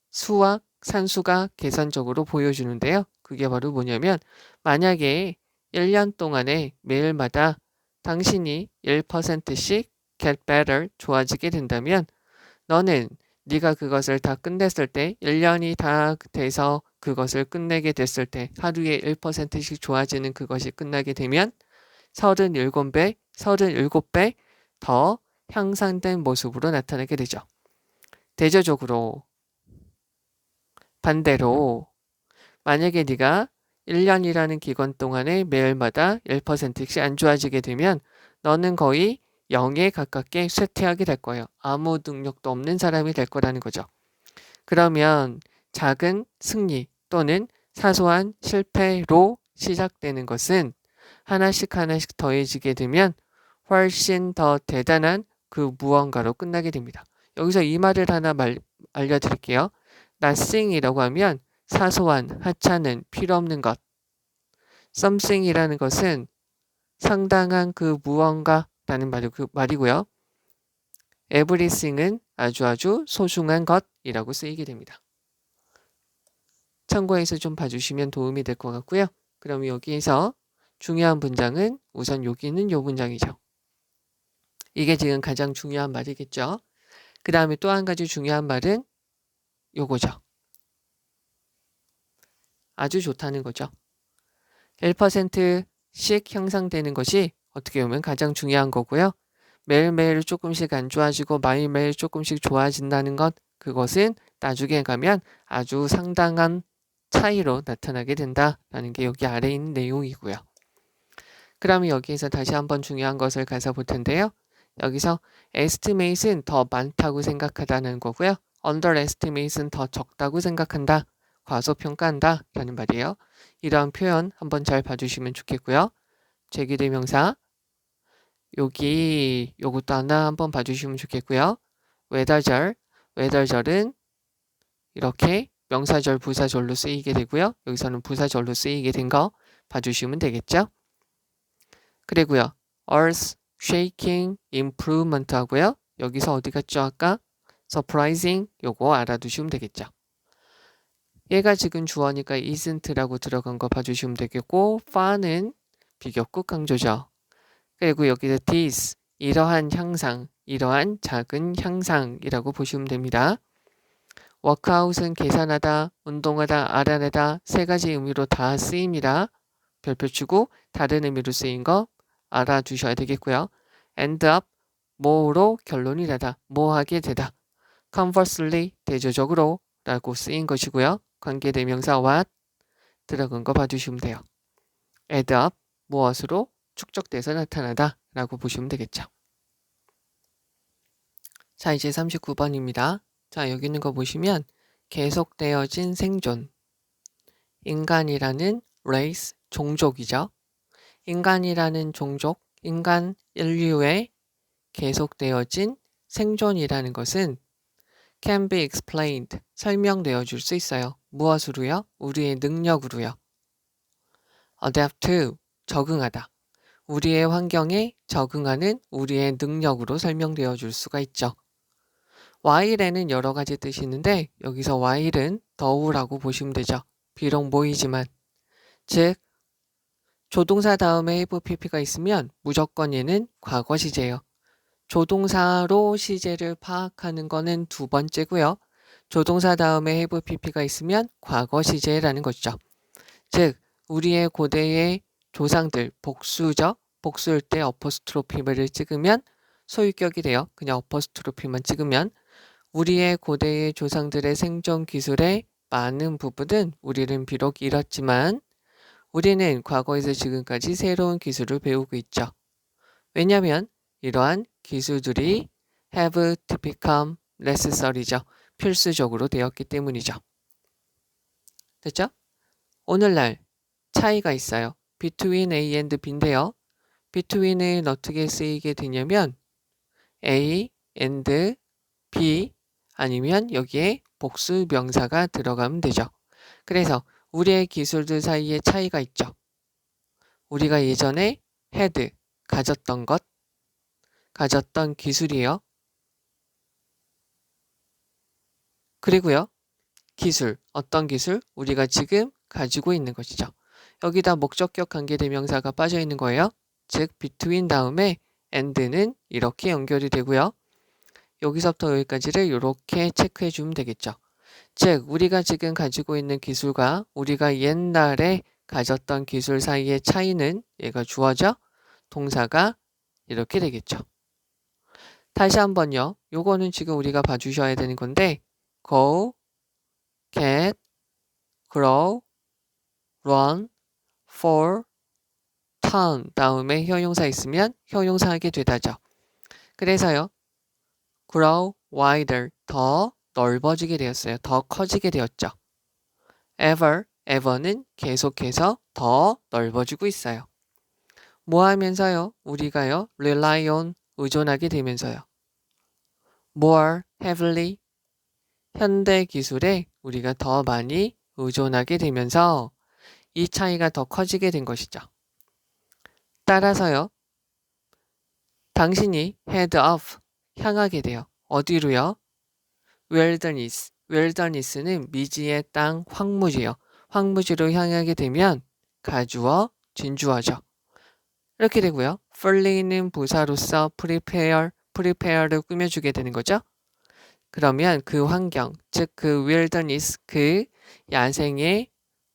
수학, 산수가 계산적으로 보여주는데요. 그게 바로 뭐냐면 만약에 1년 동안에 매일마다 당신이 1%씩 get better, 좋아지게 된다면 너는 네가 그것을 다 끝냈을 때 1년이 다 돼서 그것을 끝내게 됐을 때 하루에 1%씩 좋아지는 그것이 끝나게 되면 37배 더 향상된 모습으로 나타나게 되죠. 대조적으로 반대로 만약에 네가 1년이라는 기간 동안에 매일마다 1%씩 안 좋아지게 되면 너는 거의 0에 가깝게 쇠퇴하게 될 거예요. 아무 능력도 없는 사람이 될 거라는 거죠. 그러면 작은 승리 또는 사소한 실패로 시작되는 것은 하나씩 더해지게 되면 훨씬 더 대단한 그 무언가로 끝나게 됩니다. 여기서 이 말을 하나 알려드릴게요. nothing이라고 하면 사소한, 하찮은, 필요 없는 것. something이라는 것은 상당한 그 무언가라는 말이고요. everything은 아주 소중한 것이라고 쓰이게 됩니다. 참고해서 좀 봐주시면 도움이 될 것 같고요. 그럼 여기에서 중요한 문장은 우선 여기는 요 문장이죠. 이게 지금 가장 중요한 말이겠죠. 그 다음에 또 한 가지 중요한 말은 요거죠. 아주 좋다는 거죠. 1%씩 향상되는 것이 어떻게 보면 가장 중요한 거고요. 매일매일 조금씩 안 좋아지고 매일매일 조금씩 좋아진다는 것, 그것은 나중에 가면 아주 상당한 차이로 나타나게 된다라는 게 여기 아래에 있는 내용이고요. 그러면 여기에서 다시 한번 중요한 것을 가서 볼 텐데요. 여기서 estimate은 더 많다고 생각하다는 거고요. underestimate은 더 적다고 생각한다. 과소평가한다 라는 말이에요. 이러한 표현 한번 잘 봐주시면 좋겠고요. 제기대명사 여기 요것도 하나 한번 봐주시면 좋겠고요. whether절은 이렇게 명사절, 부사절로 쓰이게 되고요. 여기서는 부사절로 쓰이게 된 거 봐주시면 되겠죠. 그리고요. earth shaking improvement 하고요. 여기서 어디 갔죠? 아까 surprising 요거 알아두시면 되겠죠. 얘가 지금 주어니까 isn't라고 들어간 거 봐주시면 되겠고 far는 비격국 강조죠. 그리고 여기서 this 이러한 향상, 이러한 작은 향상이라고 보시면 됩니다. workout은 계산하다, 운동하다, 알아내다 세 가지 의미로 다 쓰입니다. 별표 치고 다른 의미로 쓰인 거 알아두셔야 되겠고요. end up 뭐로 결론이 나다, 뭐 하게 되다. conversely 대조적으로 라고 쓰인 것이고요. 관계대명사 what 들어간 거 봐주시면 돼요. add up 무엇으로 축적돼서 나타나다 라고 보시면 되겠죠. 자, 이제 39번입니다. 자, 여기 있는 거 보시면 계속되어진 생존 인간이라는 race 종족이죠. 인간이라는 종족, 인간 인류의 계속되어진 생존이라는 것은 can be explained, 설명되어 줄 수 있어요. 무엇으로요? 우리의 능력으로요. adapt to, 적응하다. 우리의 환경에 적응하는 우리의 능력으로 설명되어 줄 수가 있죠. while에는 여러 가지 뜻이 있는데 여기서 while은 더우라고 보시면 되죠. 비록 모이지만. 즉 조동사 다음에 have pp가 있으면 무조건 얘는 과거 시제예요. 조동사로 시제를 파악하는 거는 두 번째고요. 조동사 다음에 have pp가 있으면 과거 시제라는 것이죠. 즉 우리의 고대의 조상들 복수죠. 복수일 때 어퍼스트로피를 찍으면 소유격이 돼요. 그냥 어퍼스트로피만 찍으면 우리의 고대의 조상들의 생존 기술의 많은 부분은 우리는 비록 잃었지만 우리는 과거에서 지금까지 새로운 기술을 배우고 있죠. 왜냐하면 이러한 기술들이 have to become necessary죠. 필수적으로 되었기 때문이죠. 됐죠? 오늘날 차이가 있어요. between A and B인데요. between은 어떻게 쓰이게 되냐면 A and B 아니면 여기에 복수 명사가 들어가면 되죠. 그래서 우리의 기술들 사이에 차이가 있죠. 우리가 예전에 had, 가졌던 것, 가졌던 기술이에요. 그리고요. 기술, 어떤 기술? 우리가 지금 가지고 있는 것이죠. 여기다 목적격 관계대명사가 빠져 있는 거예요. 즉 between 다음에 and는 이렇게 연결이 되고요. 여기서부터 여기까지를 이렇게 체크해 주면 되겠죠. 즉 우리가 지금 가지고 있는 기술과 우리가 옛날에 가졌던 기술 사이의 차이는 얘가 주어져 동사가 이렇게 되겠죠. 다시 한번요. 요거는 지금 우리가 봐주셔야 되는 건데 go, get, grow, run, fall, turn 다음에 형용사 있으면 형용사 하게 되다죠. 그래서요. grow wider 더 넓어지게 되었어요. 더 커지게 되었죠. ever는 계속해서 더 넓어지고 있어요. 뭐 하면서요? 우리가요. rely on 의존하게 되면서요. more heavily 현대 기술에 우리가 더 많이 의존하게 되면서 이 차이가 더 커지게 된 것이죠. 따라서요. 당신이 head off 향하게 돼요. 어디로요? wilderness wilderness는 미지의 땅, 황무지요. 황무지로 향하게 되면 가주어, 진주어죠. 이렇게 되고요. furly는 부사로서 prepare를 꾸며주게 되는 거죠. 그러면 그 환경, 즉 그 wilderness, 그 야생에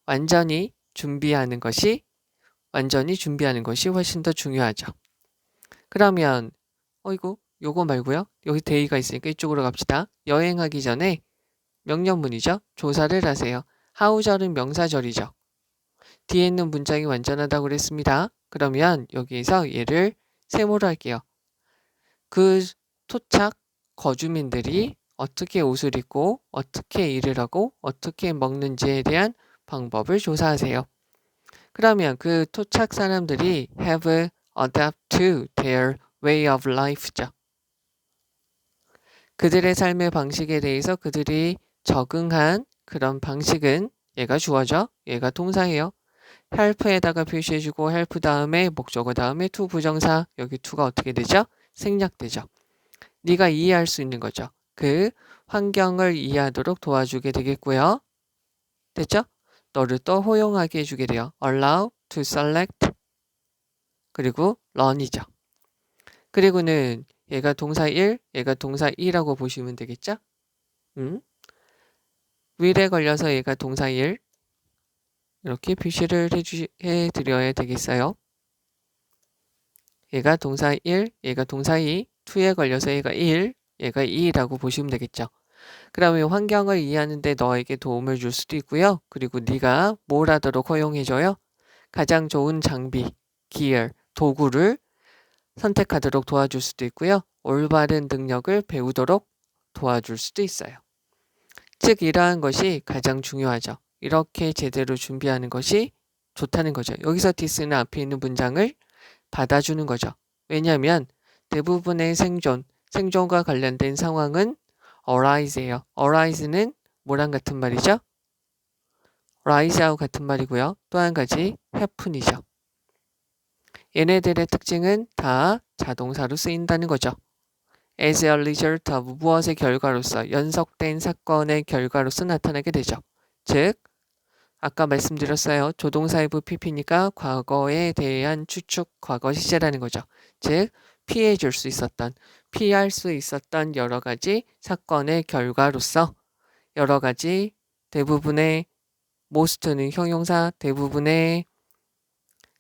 완전히 준비하는 것이 훨씬 더 중요하죠. 그러면 요거 말고요. 여기 데이가 있으니까 이쪽으로 갑시다. 여행하기 전에 명령문이죠. 조사를 하세요. how절은 명사절이죠. 뒤에 있는 문장이 완전하다고 그랬습니다. 그러면 여기에서 얘를 세모로 할게요. 그 토착 거주민들이 어떻게 옷을 입고 어떻게 일을 하고 어떻게 먹는지에 대한 방법을 조사하세요. 그러면 그 토착 사람들이 have adapt to their way of life죠. 그들의 삶의 방식에 대해서 그들이 적응한 그런 방식은 얘가 주어죠. 얘가 동사예요. help에다가 표시해주고 help 다음에 목적어 다음에 to 부정사 여기 to가 어떻게 되죠? 생략되죠. 네가 이해할 수 있는 거죠. 그 환경을 이해하도록 도와주게 되겠고요. 됐죠? 너를 또 허용하게 해주게 돼요. allow, to select 그리고 learn이죠. 그리고는 얘가 동사 1, 얘가 동사 2라고 보시면 되겠죠? will에 걸려서 얘가 동사 1 이렇게 표시를 해드려야 되겠어요. 얘가 동사 1, 얘가 동사 2, to에 걸려서 얘가 1, 얘가 2라고 보시면 되겠죠. 그러면 환경을 이해하는데 너에게 도움을 줄 수도 있고요. 그리고 네가 뭘 하도록 허용해줘요? 가장 좋은 장비, gear, 도구를 선택하도록 도와줄 수도 있고요. 올바른 능력을 배우도록 도와줄 수도 있어요. 즉 이러한 것이 가장 중요하죠. 이렇게 제대로 준비하는 것이 좋다는 거죠. 여기서 this는 앞에 있는 문장을 받아주는 거죠. 왜냐하면 대부분의 생존과 관련된 상황은 arise예요. arise는 뭐랑 같은 말이죠? rise하고 같은 말이고요. 또 한 가지 happen이죠. 얘네들의 특징은 다 자동사로 쓰인다는 거죠. as a result of 무엇의 결과로서 연속된 사건의 결과로서 나타나게 되죠. 즉 아까 말씀드렸어요. 조동사의 부PP니까 과거에 대한 추측 과거 시제라는 거죠. 즉 피해줄 수 있었던 피할 수 있었던 여러 가지 사건의 결과로서 여러 가지 대부분의 most는 형용사 대부분의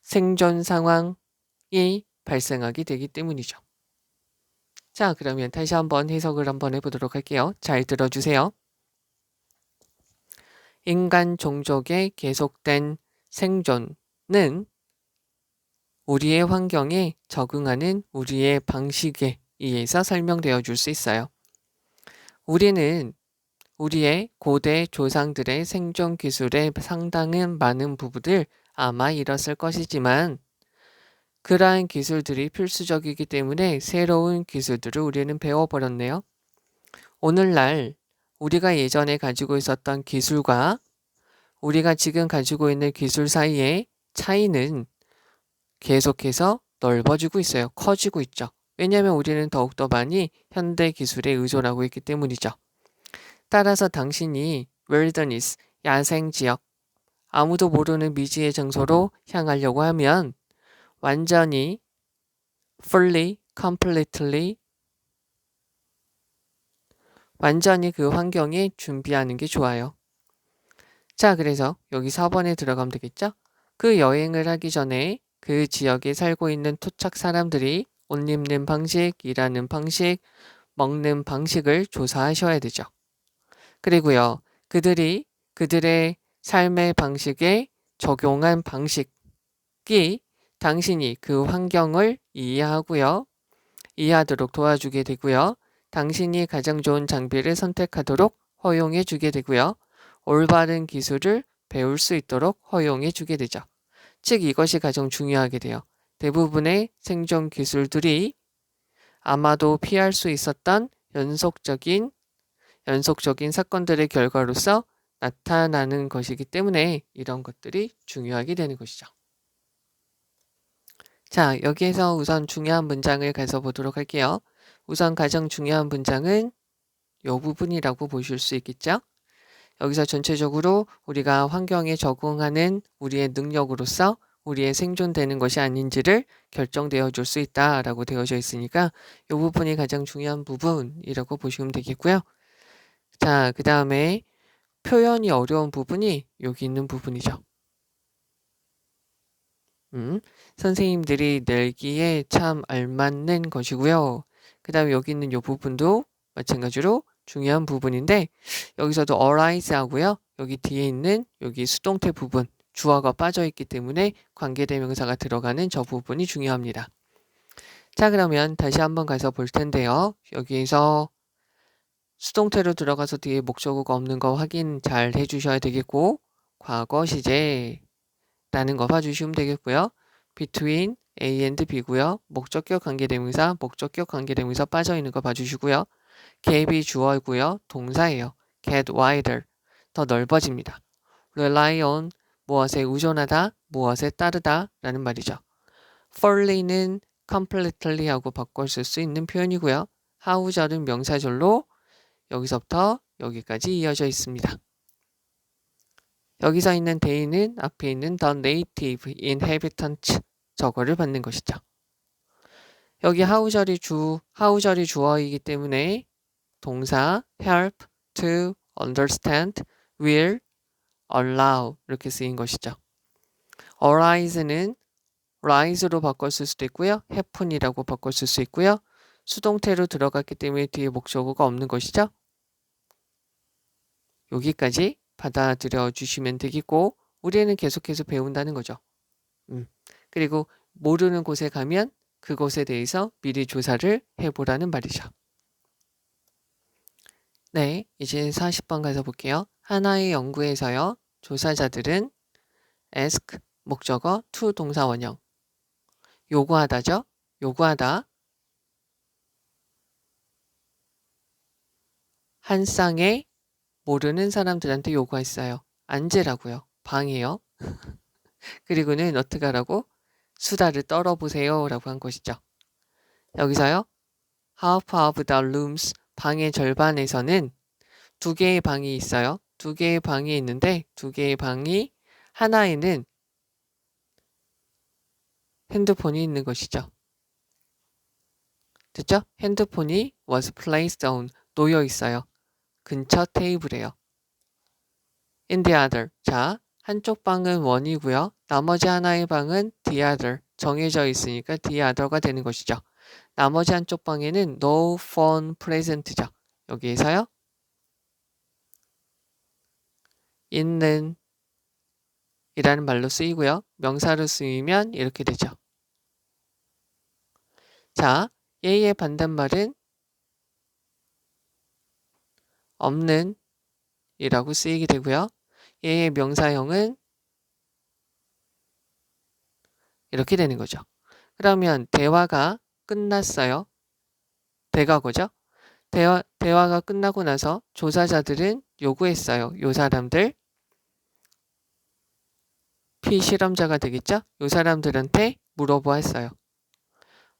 생존 상황이 발생하게 되기 때문이죠. 자, 그러면 다시 한번 해석을 한번 해보도록 할게요. 잘 들어주세요. 인간 종족의 계속된 생존은 우리의 환경에 적응하는 우리의 방식에 의해서 설명되어 줄 수 있어요. 우리는 우리의 고대 조상들의 생존 기술의 상당한 많은 부분을 아마 잃었을 것이지만 그러한 기술들이 필수적이기 때문에 새로운 기술들을 우리는 배워버렸네요. 오늘날 우리가 예전에 가지고 있었던 기술과 우리가 지금 가지고 있는 기술 사이의 차이는 계속해서 넓어지고 있어요. 커지고 있죠. 왜냐하면 우리는 더욱더 많이 현대 기술에 의존하고 있기 때문이죠. 따라서 당신이 wilderness, 야생 지역, 아무도 모르는 미지의 장소로 향하려고 하면 완전히 fully, completely 완전히 그 환경에 준비하는 게 좋아요. 자, 그래서 여기 4번에 들어가면 되겠죠? 그 여행을 하기 전에 그 지역에 살고 있는 토착 사람들이 옷 입는 방식, 일하는 방식, 먹는 방식을 조사하셔야 되죠. 그리고요, 그들의 삶의 방식에 적용한 방식이 당신이 그 환경을 이해하도록 도와주게 되고요. 당신이 가장 좋은 장비를 선택하도록 허용해 주게 되고요. 올바른 기술을 배울 수 있도록 허용해 주게 되죠. 즉 이것이 가장 중요하게 돼요. 대부분의 생존 기술들이 아마도 피할 수 있었던 연속적인 사건들의 결과로서 나타나는 것이기 때문에 이런 것들이 중요하게 되는 것이죠. 자, 여기에서 우선 중요한 문장을 가서 보도록 할게요. 우선 가장 중요한 문장은 이 부분이라고 보실 수 있겠죠? 여기서 전체적으로 우리가 환경에 적응하는 우리의 능력으로서 우리의 생존되는 것이 아닌지를 결정되어 줄 수 있다라고 되어져 있으니까 이 부분이 가장 중요한 부분이라고 보시면 되겠고요. 자, 그 다음에 표현이 어려운 부분이 여기 있는 부분이죠. 선생님들이 내기에 참 알맞는 것이고요. 그 다음에 여기 있는 이 부분도 마찬가지로 중요한 부분인데 여기서도 arise 하고요. 여기 뒤에 있는 여기 수동태 부분 주어가 빠져 있기 때문에 관계대명사가 들어가는 저 부분이 중요합니다. 자, 그러면 다시 한번 가서 볼 텐데요. 여기에서 수동태로 들어가서 뒤에 목적어가 없는 거 확인 잘 해주셔야 되겠고 과거 시제라는 거 봐주시면 되겠고요. between A and B고요. 목적격 관계대명사, 목적격 관계대명사 빠져 있는 거 봐주시고요. 갭이 주어고요. 동사예요. get wider, 더 넓어집니다. rely on, 무엇에 의존하다, 무엇에 따르다 라는 말이죠. fully는 completely 하고 바꿔 쓸 수 있는 표현이고요. how절은 명사절로 여기서부터 여기까지 이어져 있습니다. 여기서 있는 they는 앞에 있는 the native inhabitants 저거를 받는 것이죠. 여기 how절이 주어이기 때문에 동사 help, to, understand, will, allow 이렇게 쓰인 것이죠. arise는 rise로 바꿨을 수도 있고요. happen이라고 바꿨을 수 있고요. 수동태로 들어갔기 때문에 뒤에 목적어가 없는 것이죠. 여기까지 받아들여 주시면 되겠고 우리는 계속해서 배운다는 거죠. 그리고 모르는 곳에 가면 그곳에 대해서 미리 조사를 해보라는 말이죠. 네, 이제 40번 가서 볼게요. 하나의 연구에서요. 조사자들은 ask, 목적어, to 동사 원형. 요구하다죠? 요구하다. 한 쌍에 모르는 사람들한테 요구했어요. 앉으라고요. 방이요. 그리고는 어떻게 하라고? 수다를 떨어보세요 라고 한 것이죠. 여기서요. half of the rooms, 방의 절반에서는 두 개의 방이 있어요. 두 개의 방이 있는데 두 개의 방이 하나에는 핸드폰이 있는 것이죠. 됐죠? 핸드폰이 was placed on, 놓여 있어요. 근처 테이블에요. in the other. 자, 한쪽 방은 원이고요. 나머지 하나의 방은 the other. 정해져 있으니까 the other가 되는 것이죠. 나머지 한쪽 방에는 no phone present죠. 여기에서요. 있는 이라는 말로 쓰이고요. 명사로 쓰이면 이렇게 되죠. 자, 얘의 반대말은 없는 이라고 쓰이게 되고요. 얘의 명사형은 이렇게 되는 거죠. 그러면 대화가 끝났어요. 대과거죠. 대화가 끝나고 나서 조사자들은 요구했어요. 요 사람들 피실험자가 되겠죠. 요 사람들한테 물어보았어요.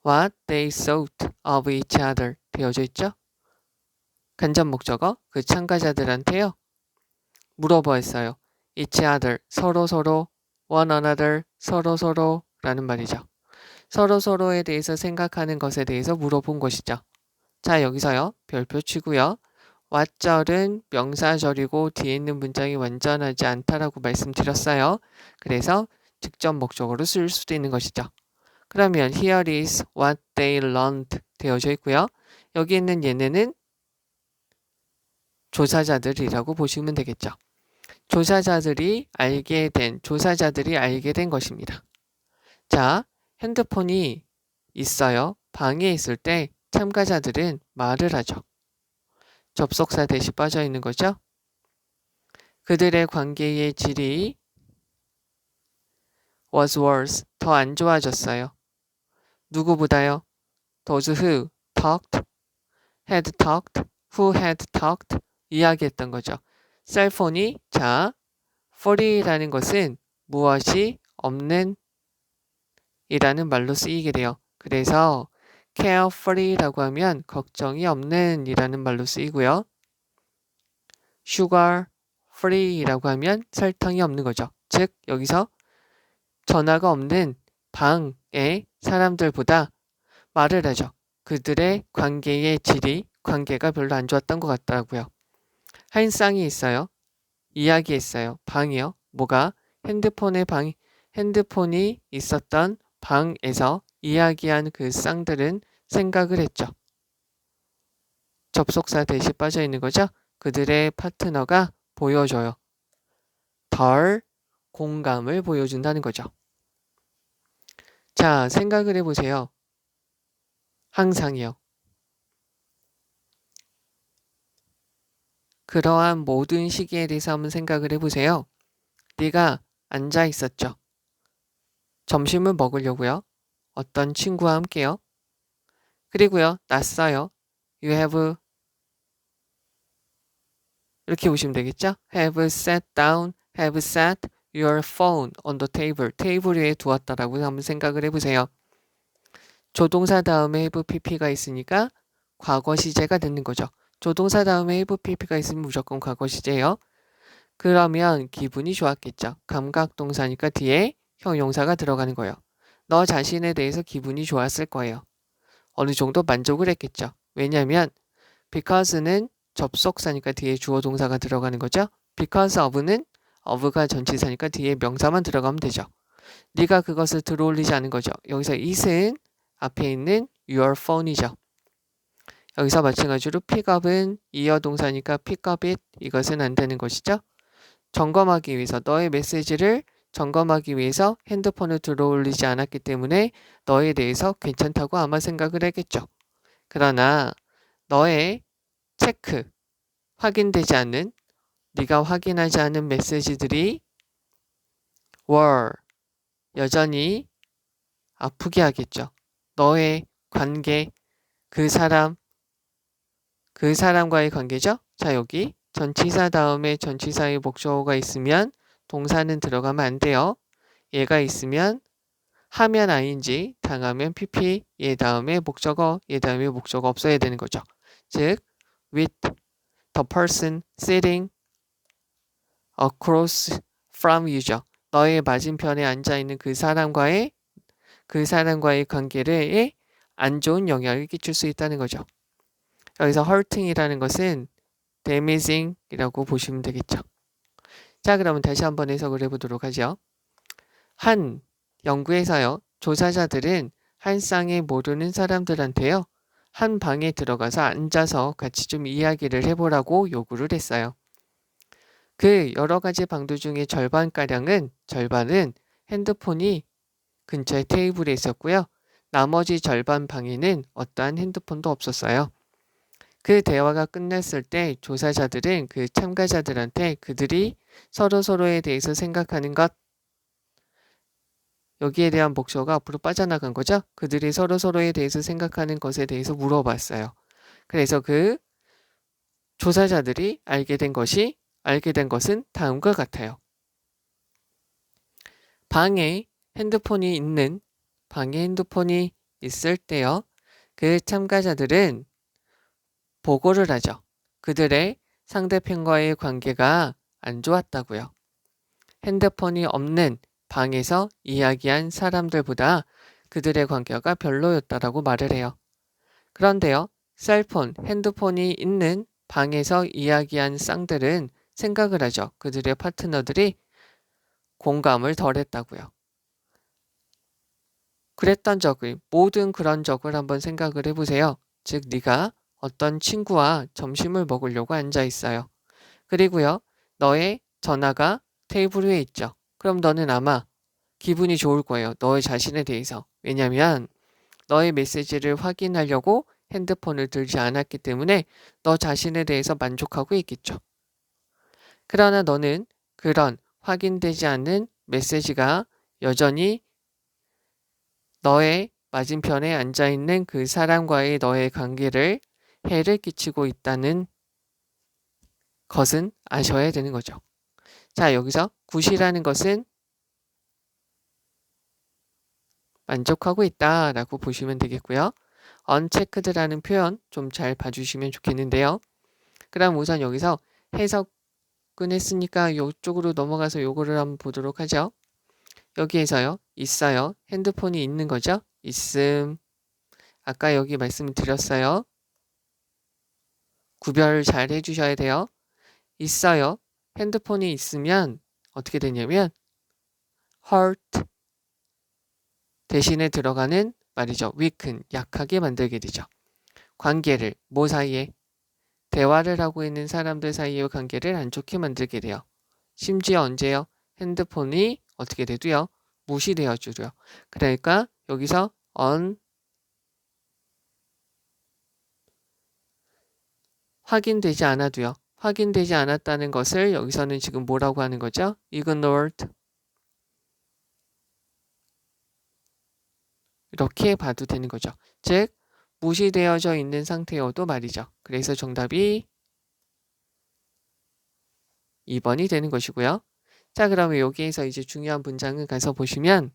What they thought of each other 되어져 있죠. 간접 목적어 그 참가자들한테요. 물어보았어요. each other 서로 one another 서로 라는 말이죠. 서로에 대해서 생각하는 것에 대해서 물어본 것이죠. 자, 여기서요. 별표 치고요. what절은 명사절이고 뒤에 있는 문장이 완전하지 않다라고 말씀드렸어요. 그래서 직접 목적어로 쓸 수도 있는 것이죠. 그러면 here is what they learned 되어져 있고요. 여기 있는 얘네는 조사자들이라고 보시면 되겠죠. 조사자들이 알게 된 것입니다. 자, 핸드폰이 있어요. 방에 있을 때 참가자들은 말을 하죠. 접속사 대시 빠져 있는 거죠. 그들의 관계의 질이 was worse, 더 안 좋아졌어요. 누구보다요? Those who talked, had talked, who had talked, 이야기했던 거죠. 셀폰이 자, free라는 것은 무엇이 없는 이라는 말로 쓰이게 돼요. 그래서 carefree라고 하면 걱정이 없는 이라는 말로 쓰이고요. sugar free라고 하면 설탕이 없는 거죠. 즉 여기서 전화가 없는 방의 사람들보다 말을 하죠. 그들의 관계의 질이 관계가 별로 안 좋았던 것 같더라고요. 한 쌍이 있어요. 이야기했어요. 방이요. 뭐가? 핸드폰이 있었던 방에서 이야기한 그 쌍들은 생각을 했죠. 접속사 대시 빠져 있는 거죠. 그들의 파트너가 보여줘요. 덜 공감을 보여준다는 거죠. 자, 생각을 해보세요. 항상이요. 그러한 모든 시기에 대해서 한번 생각을 해보세요. 네가 앉아 있었죠. 점심을 먹으려고요. 어떤 친구와 함께요. 그리고요, 낯어요. You have 이렇게 보시면 되겠죠? Have sat down, have sat your phone on the table. 테이블 위에 두었다라고 한번 생각을 해보세요. 조동사 다음에 have pp가 있으니까 과거 시제가 되는 거죠. 조동사 다음에 have pp가 있으면 무조건 과거 시제예요. 그러면 기분이 좋았겠죠. 감각동사니까 뒤에 형용사가 들어가는 거예요. 너 자신에 대해서 기분이 좋았을 거예요. 어느 정도 만족을 했겠죠. 왜냐하면 because는 접속사니까 뒤에 주어 동사가 들어가는 거죠. because of는 of가 전치사니까 뒤에 명사만 들어가면 되죠. 네가 그것을 들어올리지 않은 거죠. 여기서 it은 앞에 있는 your phone이죠. 여기서 마찬가지로 pick up은 이어 동사니까 pick up it 이것은 안 되는 것이죠. 점검하기 위해서 너의 메시지를 점검하기 위해서 핸드폰을 들어올리지 않았기 때문에 너에 대해서 괜찮다고 아마 생각을 하겠죠. 그러나 너의 체크, 확인되지 않는, 네가 확인하지 않은 메시지들이 were, 여전히 아프게 하겠죠. 너의 관계, 그 사람과의 관계죠. 자, 여기 전치사 다음에 전치사의 목적어가 있으면 동사는 들어가면 안 돼요. 얘가 있으면 하면 ing, 당하면 pp, 얘 다음에 목적어 없어야 되는 거죠. 즉, with the person sitting across from you죠. 너의 맞은편에 앉아있는 그 사람과의 관계를 안 좋은 영향을 끼칠 수 있다는 거죠. 여기서 hurting이라는 것은 damaging이라고 보시면 되겠죠. 자, 그러면 다시 한번 해석을 해보도록 하죠. 한 연구에서요. 조사자들은 한 쌍에 모르는 사람들한테요. 한 방에 들어가서 앉아서 같이 좀 이야기를 해보라고 요구를 했어요. 그 여러 가지 방들 중에 절반은 핸드폰이 근처에 테이블에 있었고요. 나머지 절반 방에는 어떠한 핸드폰도 없었어요. 그 대화가 끝났을 때 조사자들은 그 참가자들한테 그들이 서로에 대해서 생각하는 것, 여기에 대한 목적어가 앞으로 빠져나간 거죠. 그들이 서로에 대해서 생각하는 것에 대해서 물어봤어요. 그래서 그 조사자들이 알게 된 것은 다음과 같아요. 방에 핸드폰이 있을 때요. 그 참가자들은 보고를 하죠. 그들의 상대편과의 관계가 안 좋았다고요. 핸드폰이 없는 방에서 이야기한 사람들보다 그들의 관계가 별로였다라고 말을 해요. 그런데요. 핸드폰이 있는 방에서 이야기한 쌍들은 생각을 하죠. 그들의 파트너들이 공감을 덜 했다고요. 모든 그런 적을 한번 생각을 해보세요. 즉 네가 어떤 친구와 점심을 먹으려고 앉아 있어요. 그리고요. 너의 전화가 테이블 위에 있죠. 그럼 너는 아마 기분이 좋을 거예요. 너의 자신에 대해서. 왜냐하면 너의 메시지를 확인하려고 핸드폰을 들지 않았기 때문에 너 자신에 대해서 만족하고 있겠죠. 그러나 너는 그런 확인되지 않는 메시지가 여전히 너의 맞은편에 앉아있는 그 사람과의 너의 관계를 해를 끼치고 있다는 것은 아셔야 되는 거죠. 자, 여기서 굿이라는 것은 만족하고 있다라고 보시면 되겠고요. unchecked라는 표현 좀 잘 봐주시면 좋겠는데요. 그럼 우선 여기서 해석 접근했으니까 이쪽으로 넘어가서 요거를 한번 보도록 하죠. 여기에서요. 있어요. 핸드폰이 있는 거죠. 있음. 아까 여기 말씀을 드렸어요. 구별 잘 해주셔야 돼요. 있어요. 핸드폰이 있으면 어떻게 되냐면 hurt 대신에 들어가는 말이죠. weaken, 약하게 만들게 되죠. 관계를 뭐 사이에? 대화를 하고 있는 사람들 사이의 관계를 안 좋게 만들게 돼요. 심지어 언제요? 핸드폰이 어떻게 돼도요? 무시되어 주려. 그러니까 여기서 확인되지 않아도요. 확인되지 않았다는 것을 여기서는 지금 뭐라고 하는 거죠? ignored. 이렇게 봐도 되는 거죠. 즉 무시되어져 있는 상태여도 말이죠. 그래서 정답이 2번이 되는 것이고요. 자, 그러면 여기에서 이제 중요한 문장을 가서 보시면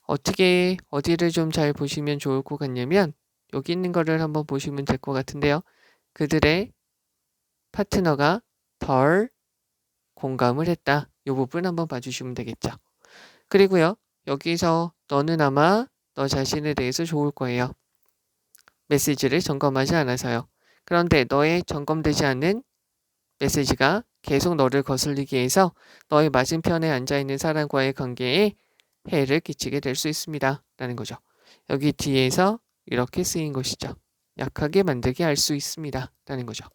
어떻게 어디를 좀 잘 보시면 좋을 것 같냐면 여기 있는 거를 한번 보시면 될 것 같은데요. 그들의 파트너가 덜 공감을 했다. 이 부분 한번 봐주시면 되겠죠. 그리고요. 여기서 너는 아마 너 자신에 대해서 좋을 거예요. 메시지를 점검하지 않아서요. 그런데 너의 점검되지 않는 메시지가 계속 너를 거슬리게 해서 너의 맞은편에 앉아있는 사람과의 관계에 해를 끼치게 될 수 있습니다. 라는 거죠. 여기 뒤에서 이렇게 쓰인 것이죠. 약하게 만들게 할 수 있습니다. 라는 거죠.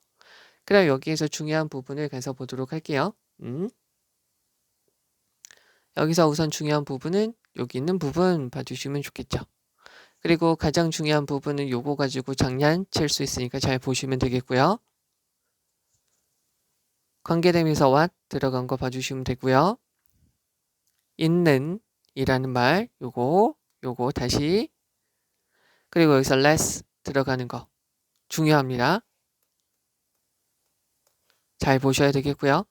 그럼 여기에서 중요한 부분을 가서 보도록 할게요. 여기서 우선 중요한 부분은 여기 있는 부분 봐주시면 좋겠죠. 그리고 가장 중요한 부분은 요거 가지고 장난칠 수 있으니까 잘 보시면 되겠고요. 관계대명사 what 들어간 거 봐주시면 되고요. 있는 이라는 말 요거 다시 그리고 여기서 less 들어가는 거 중요합니다. 잘 보셔야 되겠고요.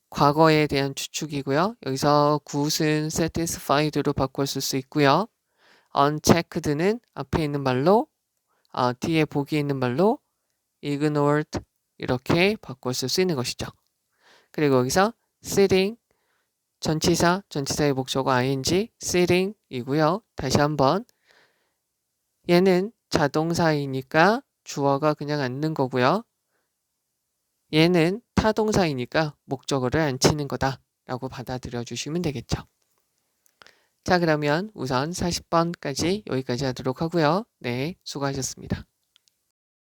과거에 대한 추측이고요. 여기서 good은 satisfied로 바꿨을 수 있고요. unchecked는 앞에 있는 말로 뒤에 보기 있는 말로 ignored 이렇게 바꿨을 수 있는 것이죠. 그리고 여기서 sitting 전치사의 목적어 ing sitting이고요. 다시 한번 얘는 자동사이니까 주어가 그냥 앉는 거고요. 얘는 타동사이니까 목적어를 안 치는 거다라고 받아들여 주시면 되겠죠. 자, 그러면 우선 40번까지 여기까지 하도록 하고요. 네, 수고하셨습니다.